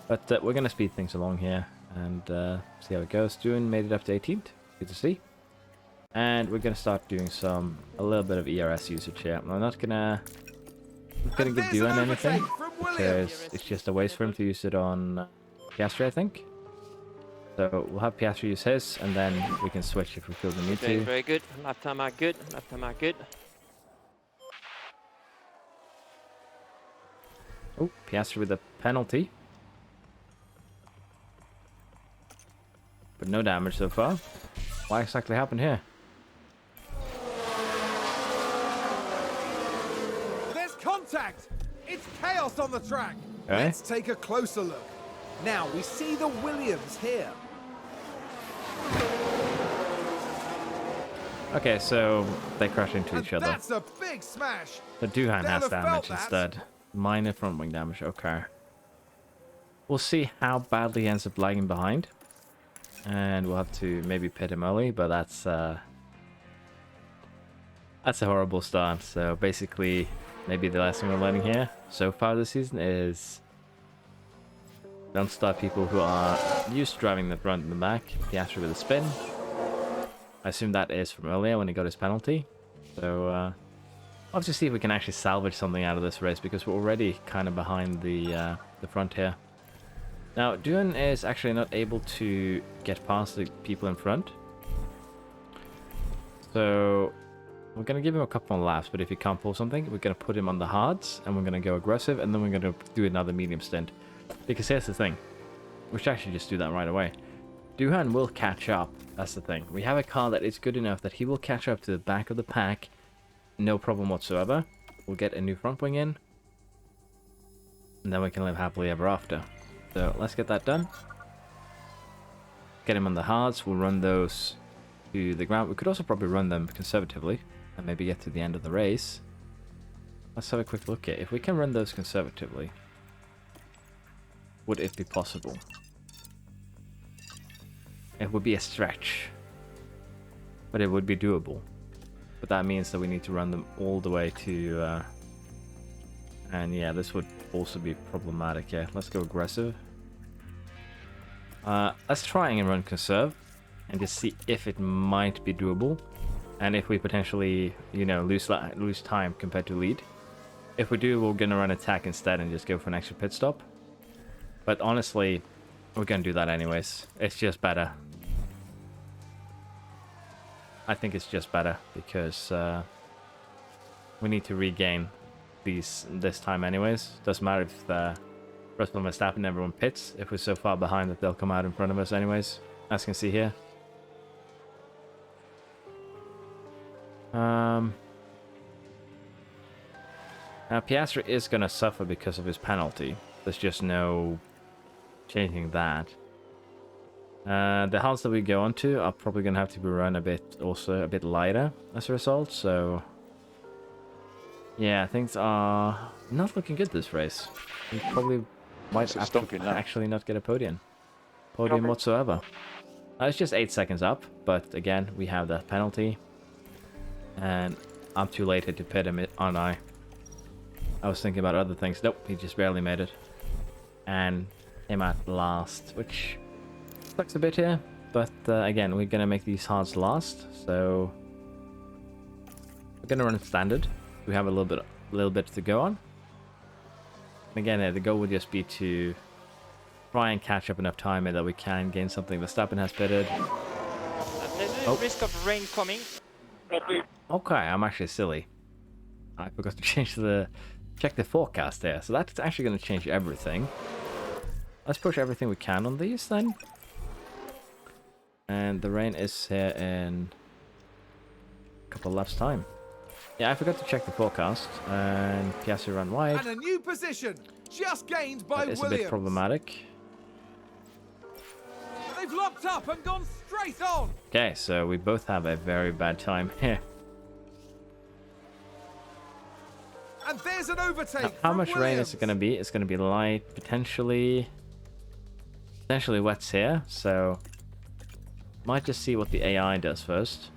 But we're going to speed things along here and see how it goes. Duhan made it up to 18th. Good to see. And we're going to start doing a little bit of ERS usage here. I'm not going to give Duhan anything, because it's just a waste for him to use it on Piastri, I think. So we'll have Piastri use his, and then we can switch if we feel the need Doing to. very good. Lap time are good. Lap time are good. Oh, Piastri with a penalty. But no damage so far. What exactly happened here? There's contact. It's chaos on the track. Okay. Let's take a closer look. Now we see the Williams here. Okay, so they crash into And each other. that's a big smash. The Duhan has Never felt damage that. instead. Minor front wing damage, okay. We'll see how badly he ends up lagging behind. And we'll have to maybe pit him early, but that's a horrible start. So basically, maybe the lesson we're learning here so far this season is don't start people who are used to driving the front and the back. Piastri with a spin. I assume that is from earlier when he got his penalty. So I'll have to see if we can actually salvage something out of this race, because we're already kind of behind the front here. Now, Duhan is actually not able to get past the people in front. So we're going to give him a couple more laps, but if he can't pull something, we're going to put him on the hards, and we're going to go aggressive, and then we're going to do another medium stint. Because here's the thing. We should actually just do that right away. Duhan will catch up. That's the thing. We have a car that is good enough that he will catch up to the back of the pack. No problem whatsoever. We'll get a new front wing in. And then we can live happily ever after. So let's get that done. Get him on the hards. We'll run those to the ground. We could also probably run them conservatively. And maybe get to the end of the race. Let's have a quick look at if we can run those conservatively. Would it be possible? It would be a stretch. But it would be doable. But that means that we need to run them all the way to... and yeah, this would also be problematic. Yeah, let's go aggressive. Let's try and run conserve. And just see if it might be doable. And if we potentially, you know, lose time compared to lead. If we do, we're going to run attack instead and just go for an extra pit stop. But honestly, we're going to do that anyways. It's just better. I think it's just better because we need to regain this time anyways. Doesn't matter if Russell and Verstappen and everyone pits. If we're so far behind that they'll come out in front of us anyways. As you can see here. Now Piastri is going to suffer because of his penalty. There's just no changing that. The hulls that we go onto are probably going to have to be run a bit lighter as a result. So yeah, things are not looking good this race. We probably might actually not get a podium whatsoever. It's just 8 seconds up, but again we have that penalty. And I'm too late to pit him, aren't I? I was thinking about other things. Nope, he just barely made it. And came out last, which sucks a bit here. But again, we're going to make these hards last. So we're going to run standard. We have a little bit to go on. And again, the goal would just be to try and catch up enough time that we can gain something. Verstappen has pitted. There's a risk of rain coming. Okay, I'm actually silly. I forgot to check the forecast there. So that's actually going to change everything. Let's push everything we can on these then. And the rain is here in a couple of laps time. Yeah, I forgot to check the forecast. And Piastri ran wide. And a new position just gained by It's Williams. a bit problematic. They've locked up and gone straight on. Okay, so we both have a very bad time here. And there's an overtake. How from much rain is it going to be? It's going to be light, potentially wets here. So might just see what the AI does first.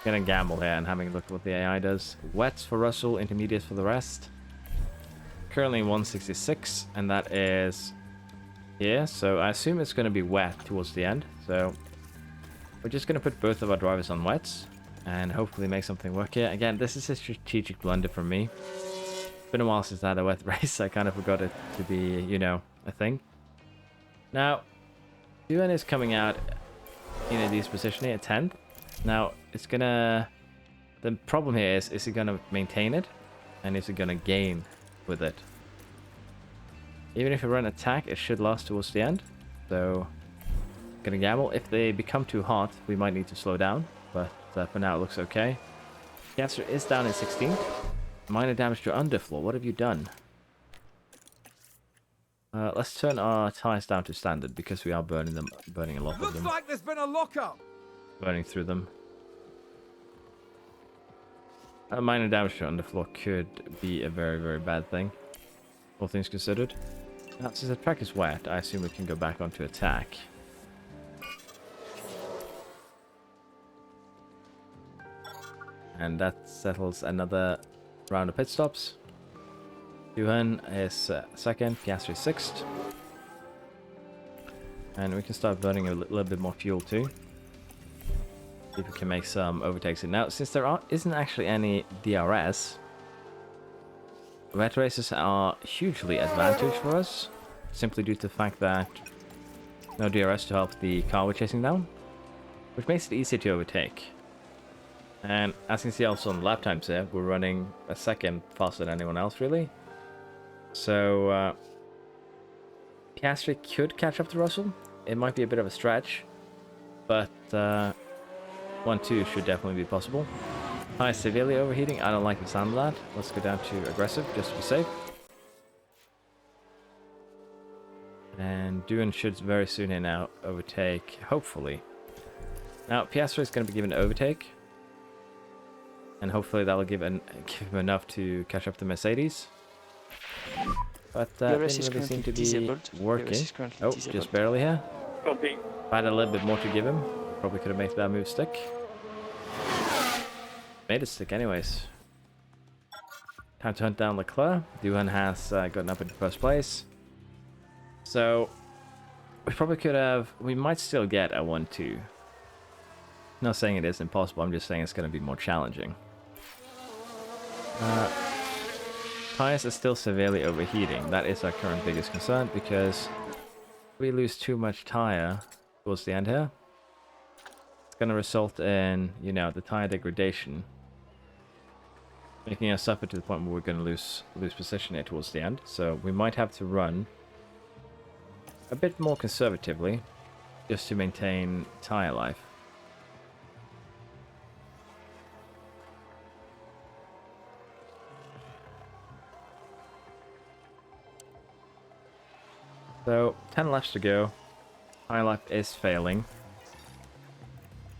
Gonna gamble here and having a look at what the AI does. Wets for Russell, intermediates for the rest. Currently 166, and that is here. So I assume it's going to be wet towards the end. So we're just going to put both of our drivers on wets and hopefully make something work here. Again, this is a strategic blunder from me. It's been a while since I had a wet race. I kind of forgot it to be, you know, a thing. Now, UN is coming out in a decent position here at 10th. Now, it's gonna... The problem here is he gonna maintain it? And is he gonna gain with it? Even if you run attack, it should last towards the end. So, gonna gamble. If they become too hot, we might need to slow down. But for now, it looks okay. Piastri is down in 16th. Minor damage to underfloor. What have you done? Let's turn our tires down to standard because we are burning a lot of Looks them. like there's been a lockup. Burning through them. Minor damage to underfloor could be a very, very bad thing. All things considered. Now, since the track is wet, I assume we can go back onto attack. And that settles another round of pit stops. Yuhan is second, Piastri 6th. And we can start burning a little bit more fuel too. See if we can make some overtakes. Now, since there isn't actually any DRS, wet races are hugely advantage for us, simply due to the fact that no DRS to help the car we're chasing down. which makes it easier to overtake. And as you can see also on the lap times here, we're running a second faster than anyone else really. So Piastri could catch up to Russell. It might be a bit of a stretch, but 1-2 should definitely be possible. Hi, severely overheating. I don't like the sound of that. Let's go down to aggressive just to be safe. And Duhan should very soon here now overtake, hopefully. Now Piastri is going to be given overtake, and hopefully that will give him enough to catch up to Mercedes. But that didn't really seem to be working. Oh, just barely here. If I had a little bit more to give him, probably could have made that move stick. Made it stick anyways. Time to hunt down Leclerc. Duhan has gotten up into first place. So we probably could have... We might still get a 1-2. Not saying it is impossible, I'm just saying it's going to be more challenging. Tires are still severely overheating. That is our current biggest concern, because if we lose too much tire towards the end here, it's going to result in, you know, the tire degradation, making us suffer to the point where we're going to lose position here towards the end. So we might have to run a bit more conservatively just to maintain tire life. So 10 laps to go. Tire life is failing.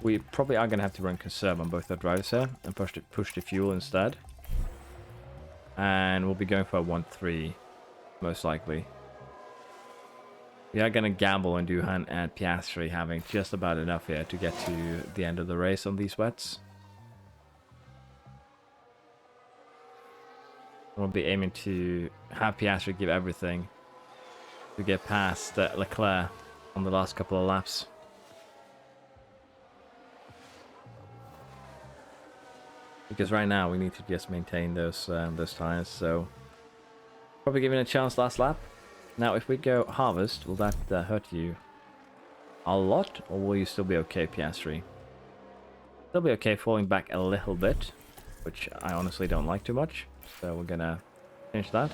We probably are going to have to run conserve on both our drivers here and push the fuel instead. And we'll be going for a 1-3 most likely. We are going to gamble on Duhan and Piastri having just about enough here to get to the end of the race on these wets. We'll be aiming to have Piastri give everything to get past Leclerc on the last couple of laps. Because right now we need to just maintain those tires. So probably giving a chance last lap. Now, if we go harvest, will that hurt you a lot, or will you still be okay, Piastri? Still be okay falling back a little bit, which I honestly don't like too much. So we're gonna change that.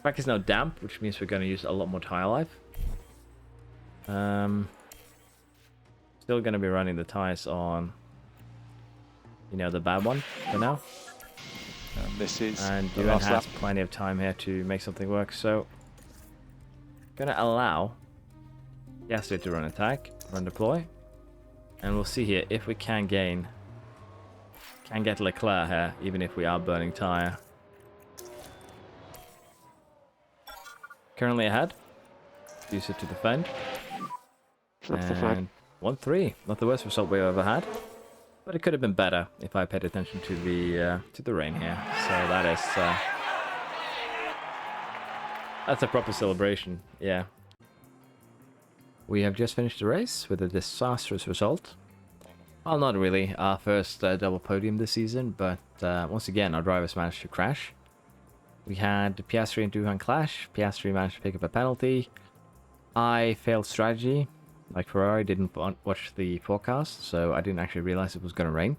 Track is now damp, which means we're gonna use a lot more tire life. Still gonna be running the tires on, you know, the bad one for now. And this is and the Duhan last has lap. plenty of time here to make something work, so gonna allow Piastri to run attack, run deploy, and we'll see here if we can get Leclerc here, even if we are burning tire. Currently ahead. Use it to defend. Flip the flag. And 1-3. Not the worst result we've ever had. But it could have been better if I paid attention to the rain here. So that is that's a proper celebration. Yeah. We have just finished the race with a disastrous result. Well, not really. Our first double podium this season, but once again, our drivers managed to crash. We had Piastri and Duhan clash. Piastri managed to pick up a penalty. I failed strategy. Like Ferrari, didn't watch the forecast, so I didn't actually realize it was going to rain.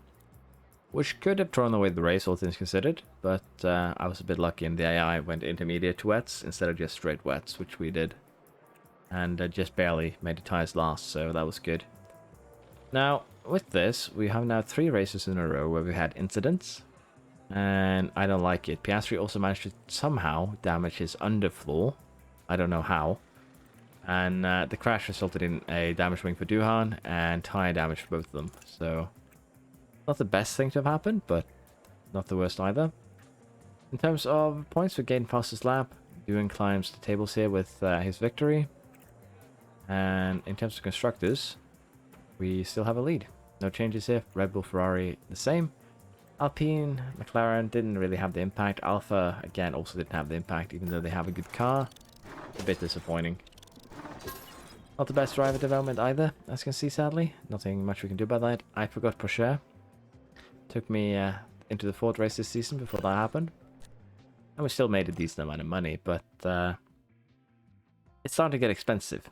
Which could have thrown away the race, all things considered, but I was a bit lucky and the AI went intermediate wets instead of just straight wets, which we did. And just barely made the tires last, so that was good. Now, with this, we have now 3 races in a row where we had incidents, and I don't like it. Piastri also managed to somehow damage his underfloor. I don't know how. And the crash resulted in a damaged wing for Duhan and tire damage for both of them. So, not the best thing to have happened, but not the worst either. In terms of points for gained fastest lap, Duhan climbs the tables here with his victory. And in terms of constructors, we still have a lead. No changes here. Red Bull, Ferrari, the same. Alpine, McLaren didn't really have the impact. Alpha, again, also didn't have the impact, even though they have a good car. A bit disappointing. Not the best driver development either, as you can see, sadly. Nothing much we can do about that. I forgot Porsche. Took me into the 4th race this season before that happened. And we still made a decent amount of money, but it's starting to get expensive.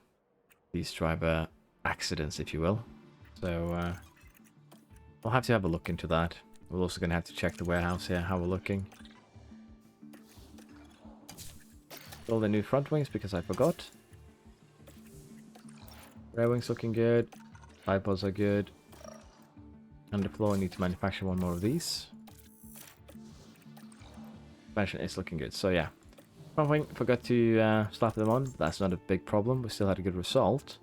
These driver accidents, if you will. So we'll have to have a look into that. We're also going to have to check the warehouse here, how we're looking. All the new front wings because I forgot. Rear wings looking good. Bipods are good. Underfloor, I need to manufacture one more of these. Suspension is looking good. So yeah. Front wing, forgot to slap them on. That's not a big problem. We still had a good result.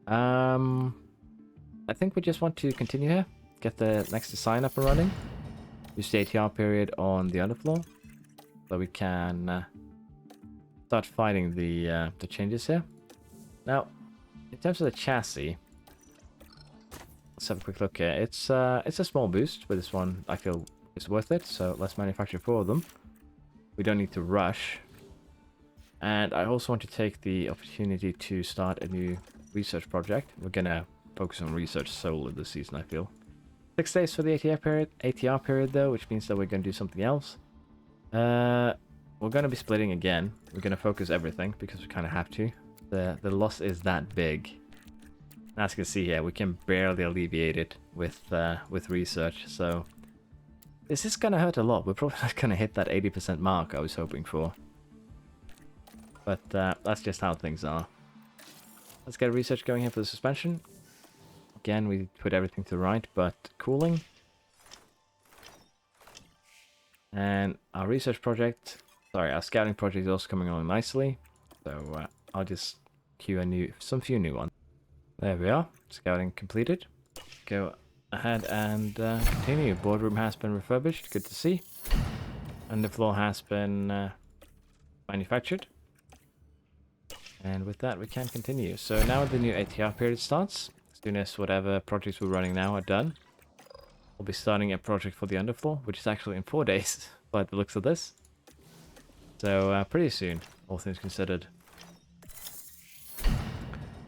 I think we just want to continue here. Get the next design up and running. Use the ATR period on the underfloor. So we can start fighting the changes here. Now, in terms of the chassis, let's have a quick look here. It's a small boost, but this one I feel is worth it. So let's manufacture 4 of them. We don't need to rush. And I also want to take the opportunity to start a new research project. We're gonna focus on research solely this season, I feel. 6 days for the ATR period though, which means that we're gonna do something else. We're gonna be splitting again. We're gonna focus everything because we kind of have to. The loss is that big. As you can see here, we can barely alleviate it with research. So this is gonna hurt a lot. We're probably not gonna hit that 80% mark I was hoping for. But that's just how things are. Let's get research going here for the suspension. Again, we put everything to the right, but cooling. And our research project, sorry, our scouting project is also coming along nicely. So I'll just queue some few new ones. There we are, scouting completed. Go ahead and continue. Boardroom has been refurbished, good to see. Underfloor has been manufactured. And with that, we can continue. So now the new ATR period starts. As soon as whatever projects we're running now are done, we'll be starting a project for the underfloor, which is actually in 4 days, by the looks of this. So pretty soon, all things considered.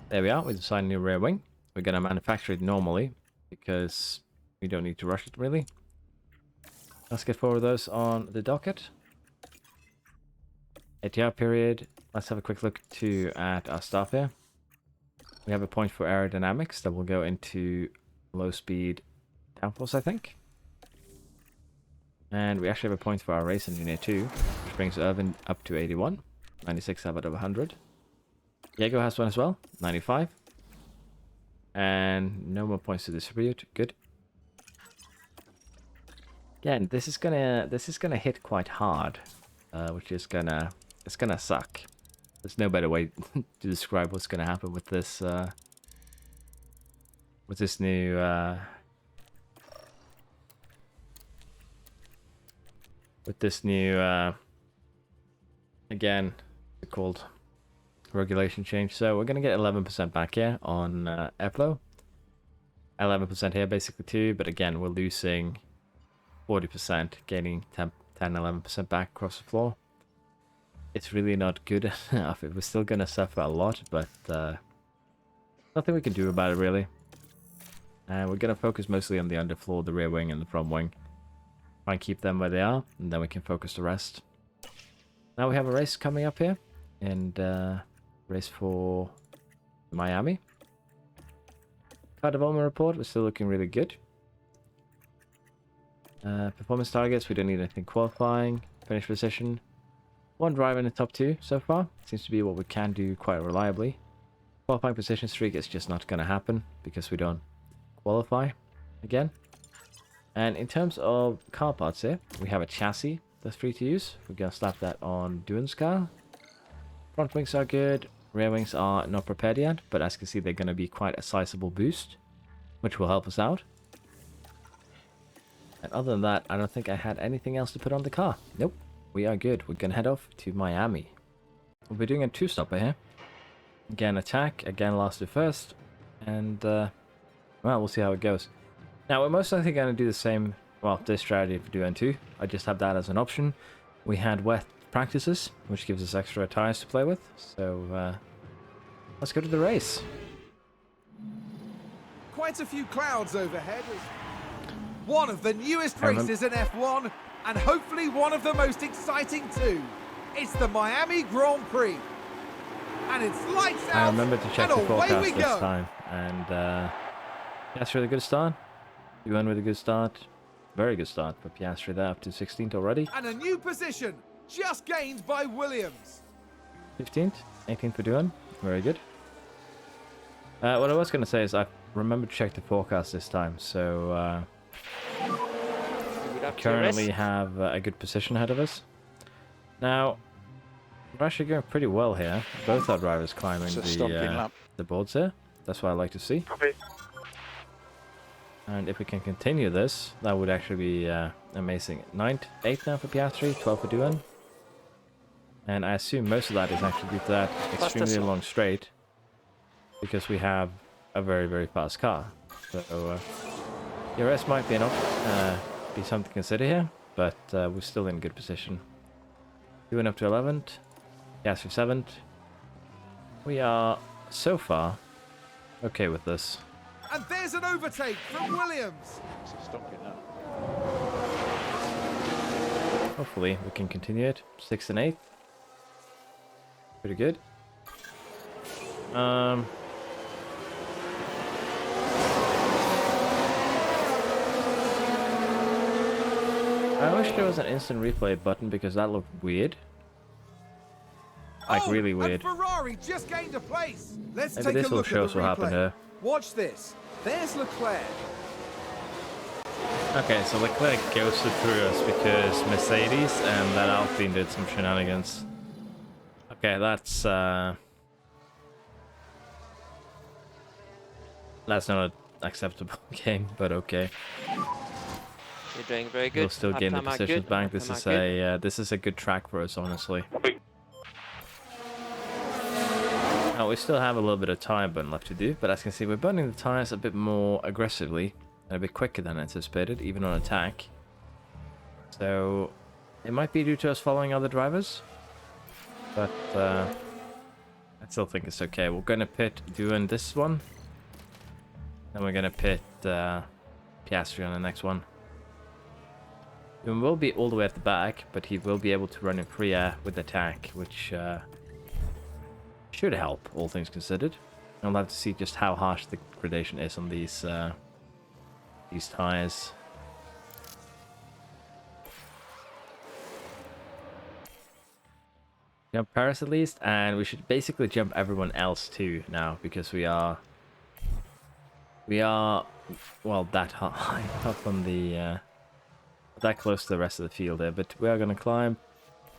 There we are, we designed a new rear wing. We're going to manufacture it normally, because we don't need to rush it really. Let's get 4 of those on the docket. ATR period. Let's have a quick look too at our stuff here. We have a point for aerodynamics that will go into low speed downforce, I think. And we actually have a point for our race engineer too, which brings Irvin up to 81. 96 out of 100. Diego has one as well, 95. And no more points to distribute. Good. Again, this is gonna hit quite hard, which is gonna suck. There's no better way to describe what's gonna happen with this new again, it's called regulation change. So we're gonna get 11% back here on airflow. 11% here basically too, but again we're losing 40%, gaining 10-11% back across the floor. It's really not good enough. We're still gonna suffer a lot, but nothing we can do about it really. And we're gonna focus mostly on the underfloor, the rear wing and the front wing. Try and keep them where they are, and then we can focus the rest. Now we have a race coming up here, and race for Miami. Car development report, we're still looking really good. Performance targets, we don't need anything qualifying. Finish position, 1 driver in the top 2 so far. Seems to be what we can do quite reliably. Qualifying position streak is just not going to happen because we don't qualify again. And in terms of car parts here, we have a chassis that's free to use. We're going to slap that on Duan's car. Front wings are good. Rear wings are not prepared yet, but as you can see, they're going to be quite a sizable boost, which will help us out. And other than that, I don't think I had anything else to put on the car. Nope, we are good. We're going to head off to Miami. We'll be doing a 2-stopper here. Again, attack. Again, last to first. And, well, we'll see how it goes. Now, we're most likely going to do the same, well, this strategy for Duo 2. I just have that as an option. We had wet practices, which gives us extra tires to play with. So, let's go to the race. Quite a few clouds overhead. One of the newest races in F1, and hopefully one of the most exciting too. It's the Miami Grand Prix. And it's lights out, I remember to check and the away forecast we this go. time, and Piastri with a good start. Yuan with a good start. Very good start for Piastri there, up to 16th already. And a new position, just gained by Williams. 15th, 18th for Duan. Very good. What I was going to say is I remembered to check the forecast this time, so we currently have a good position ahead of us. Now, we're actually going pretty well here. Both our drivers climbing the boards here. That's what I like to see. Copy. And if we can continue this, that would actually be amazing. 9th, 8th now for Piastri, 12th for Duan. And I assume most of that is actually due to that extremely long straight, because we have a very, very fast car. So DRS might be enough, be something to consider here, but we're still in good position. Duan up to 11th, Piastri 7th. We are, so far, okay with this. And there's an overtake from Williams. Hopefully we can continue it. 6th and 8th. Pretty good. I wish there was an instant replay button because that looked weird. Like really weird. And Ferrari just gained a place. Let's Maybe take this a will look show at us the what happened replay. here. Watch this. There's Leclerc. Okay, so Leclerc ghosted through us because Mercedes and that Alpine did some shenanigans. Okay, that's not an acceptable game, but okay. You're doing very good. We'll still gain the positions back. This is a good track for us, honestly. Now we still have a little bit of tire burn left to do, but as you can see, we're burning the tires a bit more aggressively and a bit quicker than anticipated, even on attack. So it might be due to us following other drivers, but I still think it's okay. We're gonna pit doing this one, then we're gonna pit Piastri on the next one. He will be all the way at the back, but he will be able to run in free air with attack, which should help, all things considered. I'll have to see just how harsh the gradation is on these tires. Jump Paris at least, and we should basically jump everyone else too now, because we are well that high up on the that close to the rest of the field there. But we are going to climb.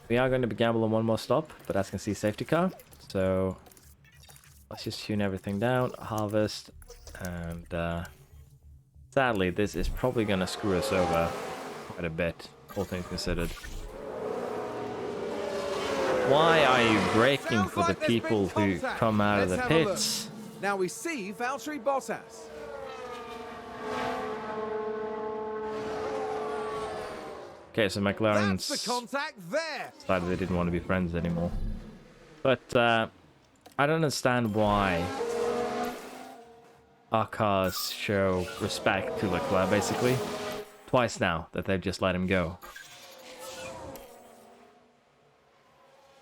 We are going to be gamble on one more stop, but as you can see, safety car. So let's just tune everything down, harvest, and sadly this is probably going to screw us over quite a bit, all things considered. Why are you braking for the people who come out of the pits? Now we see Valtteri Bottas. Okay, so McLaren's That's the contact there. decided they didn't want to be friends anymore. But I don't understand why our cars show respect to Leclerc, basically. Twice now that they've just let him go.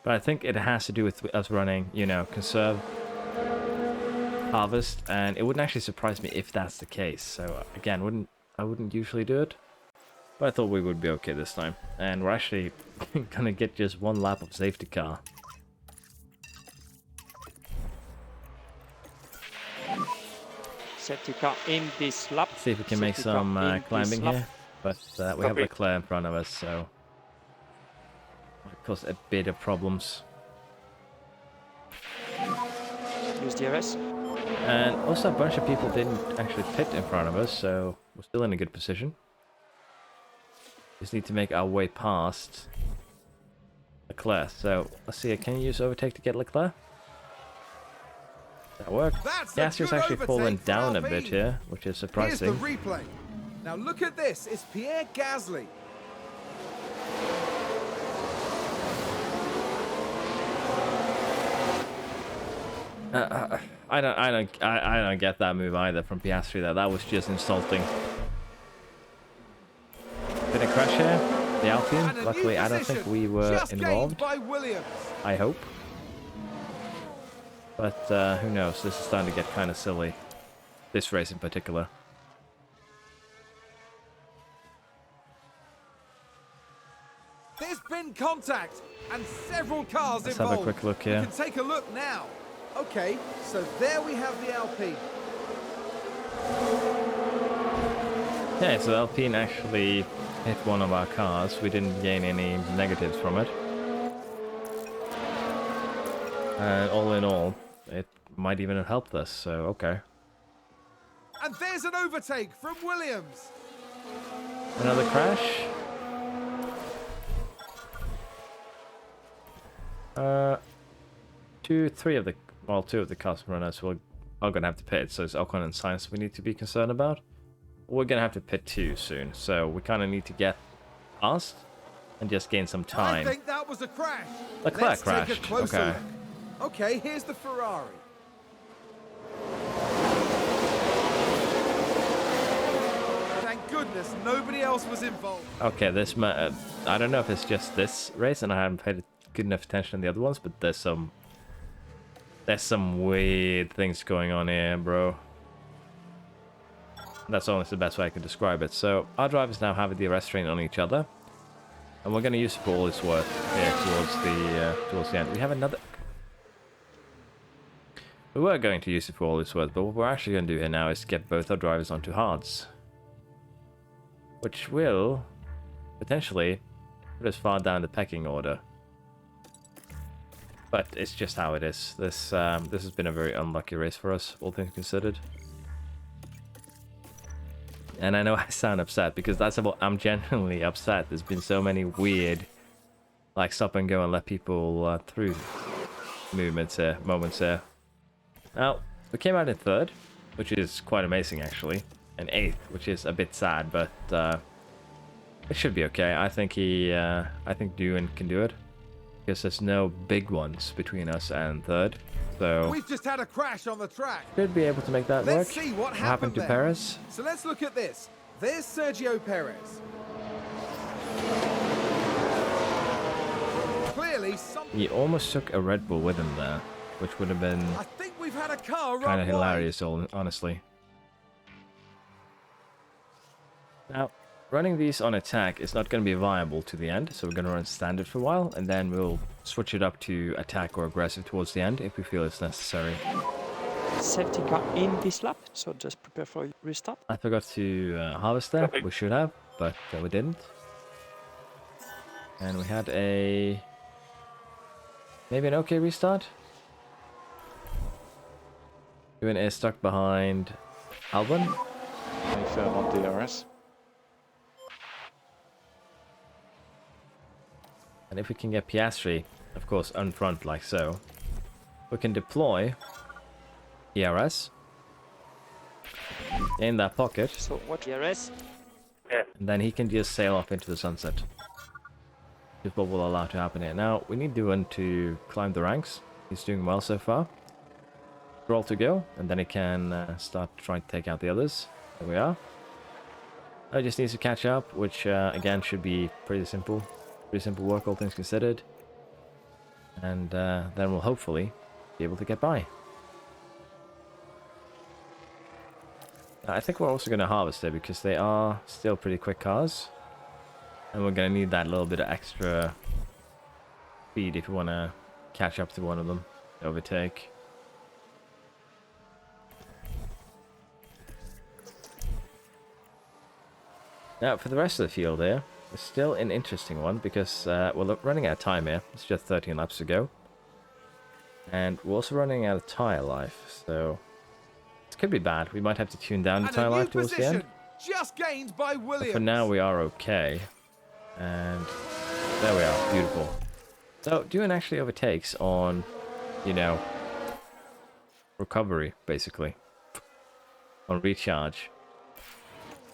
But I think it has to do with us running, you know, conserve, harvest, and it wouldn't actually surprise me if that's the case. So again, I wouldn't usually do it. But I thought we would be okay this time. And we're actually gonna get just one lap of safety car. Safety car in this lap. See if we can make some climbing here. But we have Leclerc in front of us, so might cause a bit of problems. Use DRS. And also a bunch of people didn't actually pit in front of us, so we're still in a good position. Just need to make our way past Leclerc. So let's see, can you use overtake to get Leclerc? That worked. Piastri's actually fallen down a bit here, which is surprising. Here's the replay. Now look at this. It's Pierre Gasly. I don't get that move either from Piastri there. That was just insulting. Did it crash here? The Alpine? Luckily, I don't think we were involved. I hope. But who knows? This is starting to get kind of silly. This race in particular. in contact and several cars Let's have involved. a quick look We here. can take a look now. Okay, so there we have the Alpine. Yeah, so Alpine actually hit one of our cars. We didn't gain any negatives from it. And all in all, it might even have helped us, so okay. And there's an overtake from Williams. Another crash. Two of the cars runners are gonna have to pit, so it's Ocon and Sainz we need to be concerned about. We're gonna have to pit too soon, so we kind of need to get past and just gain some time. I think that was a crash. Leclerc Let's take a crashed. closer Okay. look. Okay, here's the Ferrari. Thank goodness nobody else was involved. Okay, I don't know if it's just this race and I haven't paid good enough attention to the other ones, but there's some weird things going on here, bro. That's almost the best way I can describe it. So our drivers now have the arrest train on each other, and we're going to use it for all it's worth here towards the end. We have another. We were going to use it for all it's worth, but what we're actually going to do here now is get both our drivers onto hards, which will potentially put us far down the pecking order. But it's just how it is. This has been a very unlucky race for us, all things considered. And I know I sound upset because I'm genuinely upset. There's been so many weird, like stop and go and let people through moments here. Now, we came out in third, which is quite amazing actually, and eighth, which is a bit sad, but it should be okay. I think Doohan can do it because there's no big ones between us and third. So We've just had a crash on the track. should be able to make that work. Let's see what happened to there. Perez? So let's look at this. There's Sergio Perez. Clearly, He almost took a Red Bull with him there, which would have been I think we've had a car kind of run wide. hilarious, honestly. Now, running these on attack is not going to be viable to the end, so we're going to run standard for a while, and then we'll switch it up to attack or aggressive towards the end if we feel it's necessary. Safety car in this lap, so just prepare for restart. I forgot to harvest there. We should have, but we didn't. And we had maybe an okay restart. Doohan is stuck behind Albon. Stay firm on DRS. And if we can get Piastri, of course, on front like so, we can deploy ERS in that pocket, So what DRS? and then he can just sail off into the sunset. Is what will allow to happen here. Now, we need Doohan to climb the ranks. He's doing well so far. Roll to go, and then he can start trying to take out the others. There we are. Now he just needs to catch up, which again should be pretty simple. Pretty simple work, all things considered. And then we'll hopefully be able to get by. I think we're also going to harvest it because they are still pretty quick cars. And we're going to need that little bit of extra speed if we want to catch up to one of them. Overtake. Now, for the rest of the field here, it's still an interesting one because we're running out of time here. It's just 13 laps to go. And we're also running out of tyre life, so it could be bad. We might have to tune down the And tyre a new life towards the end. position, just gained by But Williams. for now, we are okay. And there we are. Beautiful. So, Doohan actually overtakes on, you know, recovery, basically. On recharge.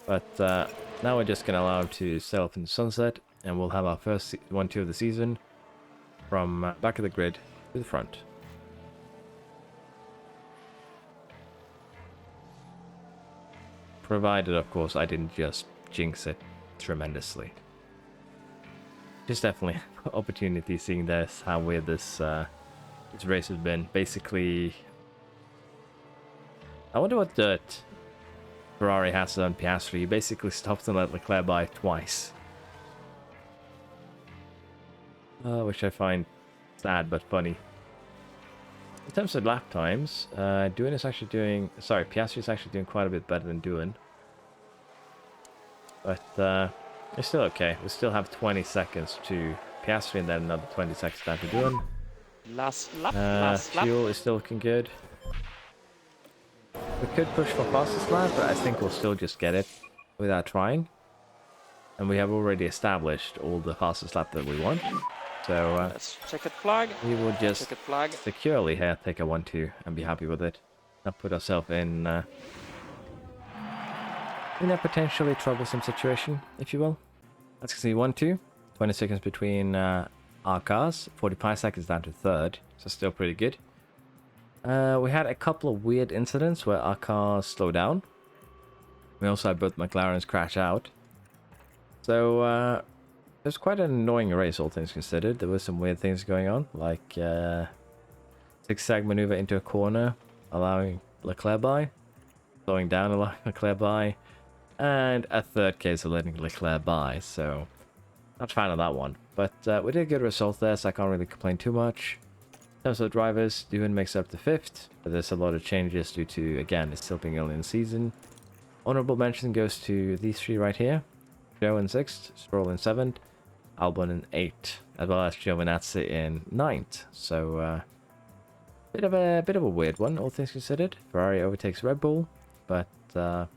But now we're just going to allow him to sail off in the sunset. And we'll have our first 1-2 of the season from back of the grid to the front. Provided, of course, I didn't just jinx it tremendously. Just definitely opportunity seeing this, how weird this race has been. Basically, I wonder what dirt Ferrari has on Piastri. He basically stopped and let Leclerc by twice. which I find sad but funny. In terms of lap times, Duin is actually doing... Sorry, Piastri is actually doing quite a bit better than Duin. But it's still okay. We still have 20 seconds to Piastri and then another 20 seconds down to Duin. Last lap. Fuel is still looking good. We could push for fastest lap, but I think we'll still just get it without trying. And we have already established all the fastest lap that we want. So Let's check it flag. we will just Check it flag. securely here take a 1-2 and be happy with it. Not put ourselves in a potentially troublesome situation, if you will. Let's see, 1-2. 20 seconds between our cars. 45 seconds down to third. So still pretty good. We had a couple of weird incidents where our cars slowed down. We also had both McLarens crash out. So it was quite an annoying race, all things considered. There were some weird things going on, like zigzag maneuver into a corner, allowing Leclerc by, slowing down, allowing Leclerc by, and a third case of letting Leclerc by. So not a fan of that one. But we did a good result there, so I can't really complain too much. In terms of drivers, Duin makes up to 5th, but there's a lot of changes due to, again, it's still being early in the season. Honorable mention goes to these three right here. Joe in 6th, Stroll in 7th, Albon in 8th, as well as Giovinazzi in 9th. So, bit of a weird one, all things considered. Ferrari overtakes Red Bull, but they're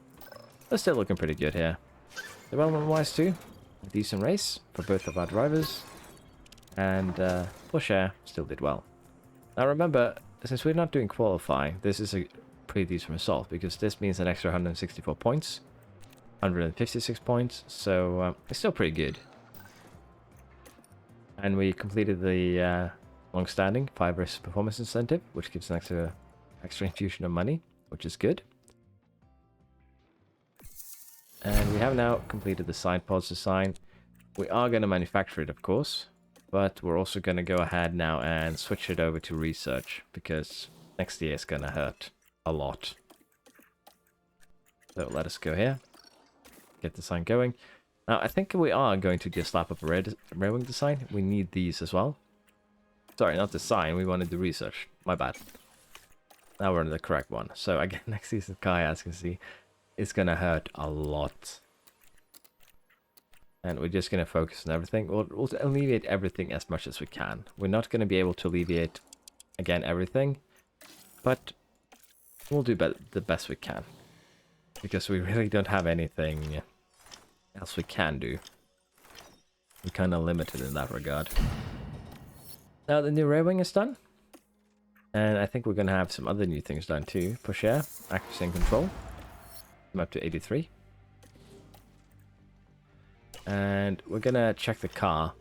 still looking pretty good here. Development-wise too, a decent race for both of our drivers, and Porsche still did well. Now remember, since we're not doing qualifying, this is a pretty decent result, because this means an extra 164 points, 156 points, so it's still pretty good. And we completed the long-standing 5 race performance incentive, which gives an extra infusion of money, which is good. And we have now completed the side pods design. We are going to manufacture it, of course, but we're also going to go ahead now and switch it over to research, because next year is going to hurt a lot. So let us go here, get the design going. Now, I think we are going to just slap up a railway design. We need these as well. Sorry, not design. We wanted the research. My bad. Now we're on the correct one. So again, next season Kai, as you can see, is going to hurt a lot. And we're just going to focus on everything. We'll alleviate everything as much as we can. We're not going to be able to alleviate, again, everything. But we'll do the best we can. Because we really don't have anything else we can do. We're kind of limited in that regard. Now the new rear wing is done. And I think we're going to have some other new things done too. Push air, accuracy and control. I'm up to 83. And we're going to check the car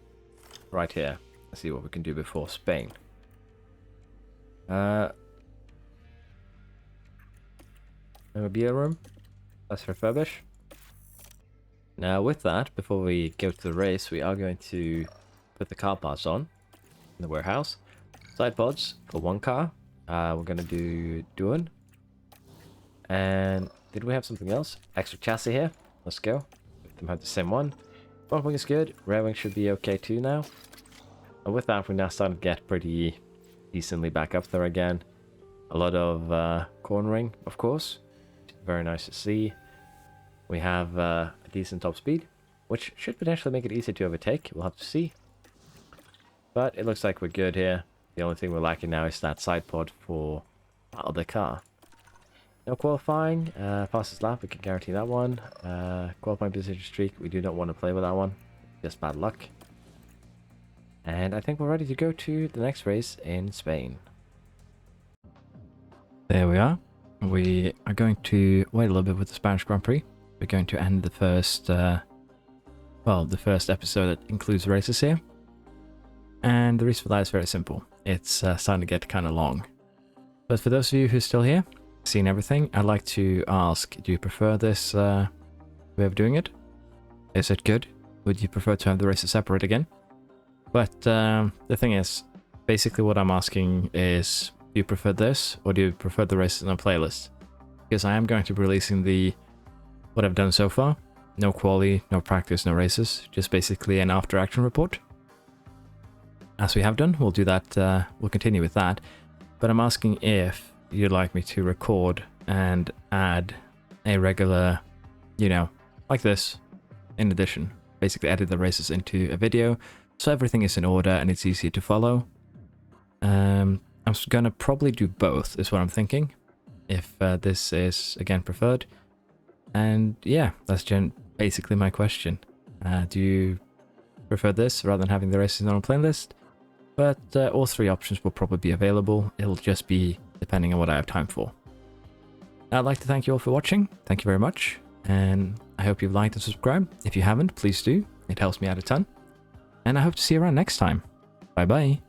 right here. Let's see what we can do before Spain. Mobile room. Let's refurbish. Now with that, before we go to the race, we are going to put the car parts on in the warehouse. Side pods for one car. We're going to do Duin. And did we have something else? Extra chassis here. Let's go. Let them have the same one. Front wing is good. Rear wing should be okay too now. And with that, we're now starting to get pretty decently back up there again. A lot of cornering, of course. Very nice to see. We have a decent top speed, which should potentially make it easier to overtake. We'll have to see. But it looks like we're good here. The only thing we're lacking now is that side pod for our other car. No qualifying. Fastest lap, we can guarantee that one. Qualifying position streak, we do not want to play with that one. Just bad luck. And I think we're ready to go to the next race in Spain. There we are. We are going to wait a little bit with the Spanish Grand Prix. We're going to end the first, the first episode that includes races here. And the reason for that is very simple. It's starting to get kind of long. But for those of you who's still here, seen everything, I'd like to ask, do you prefer this way of doing it? Is it good? Would you prefer to have the races separate again? But the thing is, basically what I'm asking is, do you prefer this, or do you prefer the races in a playlist? Because I am going to be releasing what I've done so far. No quali, no practice, no races. Just basically an after action report. as we have done. We'll do that, we'll continue with that. But I'm asking if you'd like me to record and add a regular, you know, like this, in addition. Basically edit the races into a video, so everything is in order and it's easier to follow. I'm gonna probably do both, is what I'm thinking, if this is, again, preferred. And yeah, that's basically my question. Do you prefer this rather than having the races on a playlist? But all three options will probably be available. It'll just be depending on what I have time for. I'd like to thank you all for watching. Thank you very much. And I hope you've liked and subscribed. If you haven't, please do. It helps me out a ton. And I hope to see you around next time. Bye bye.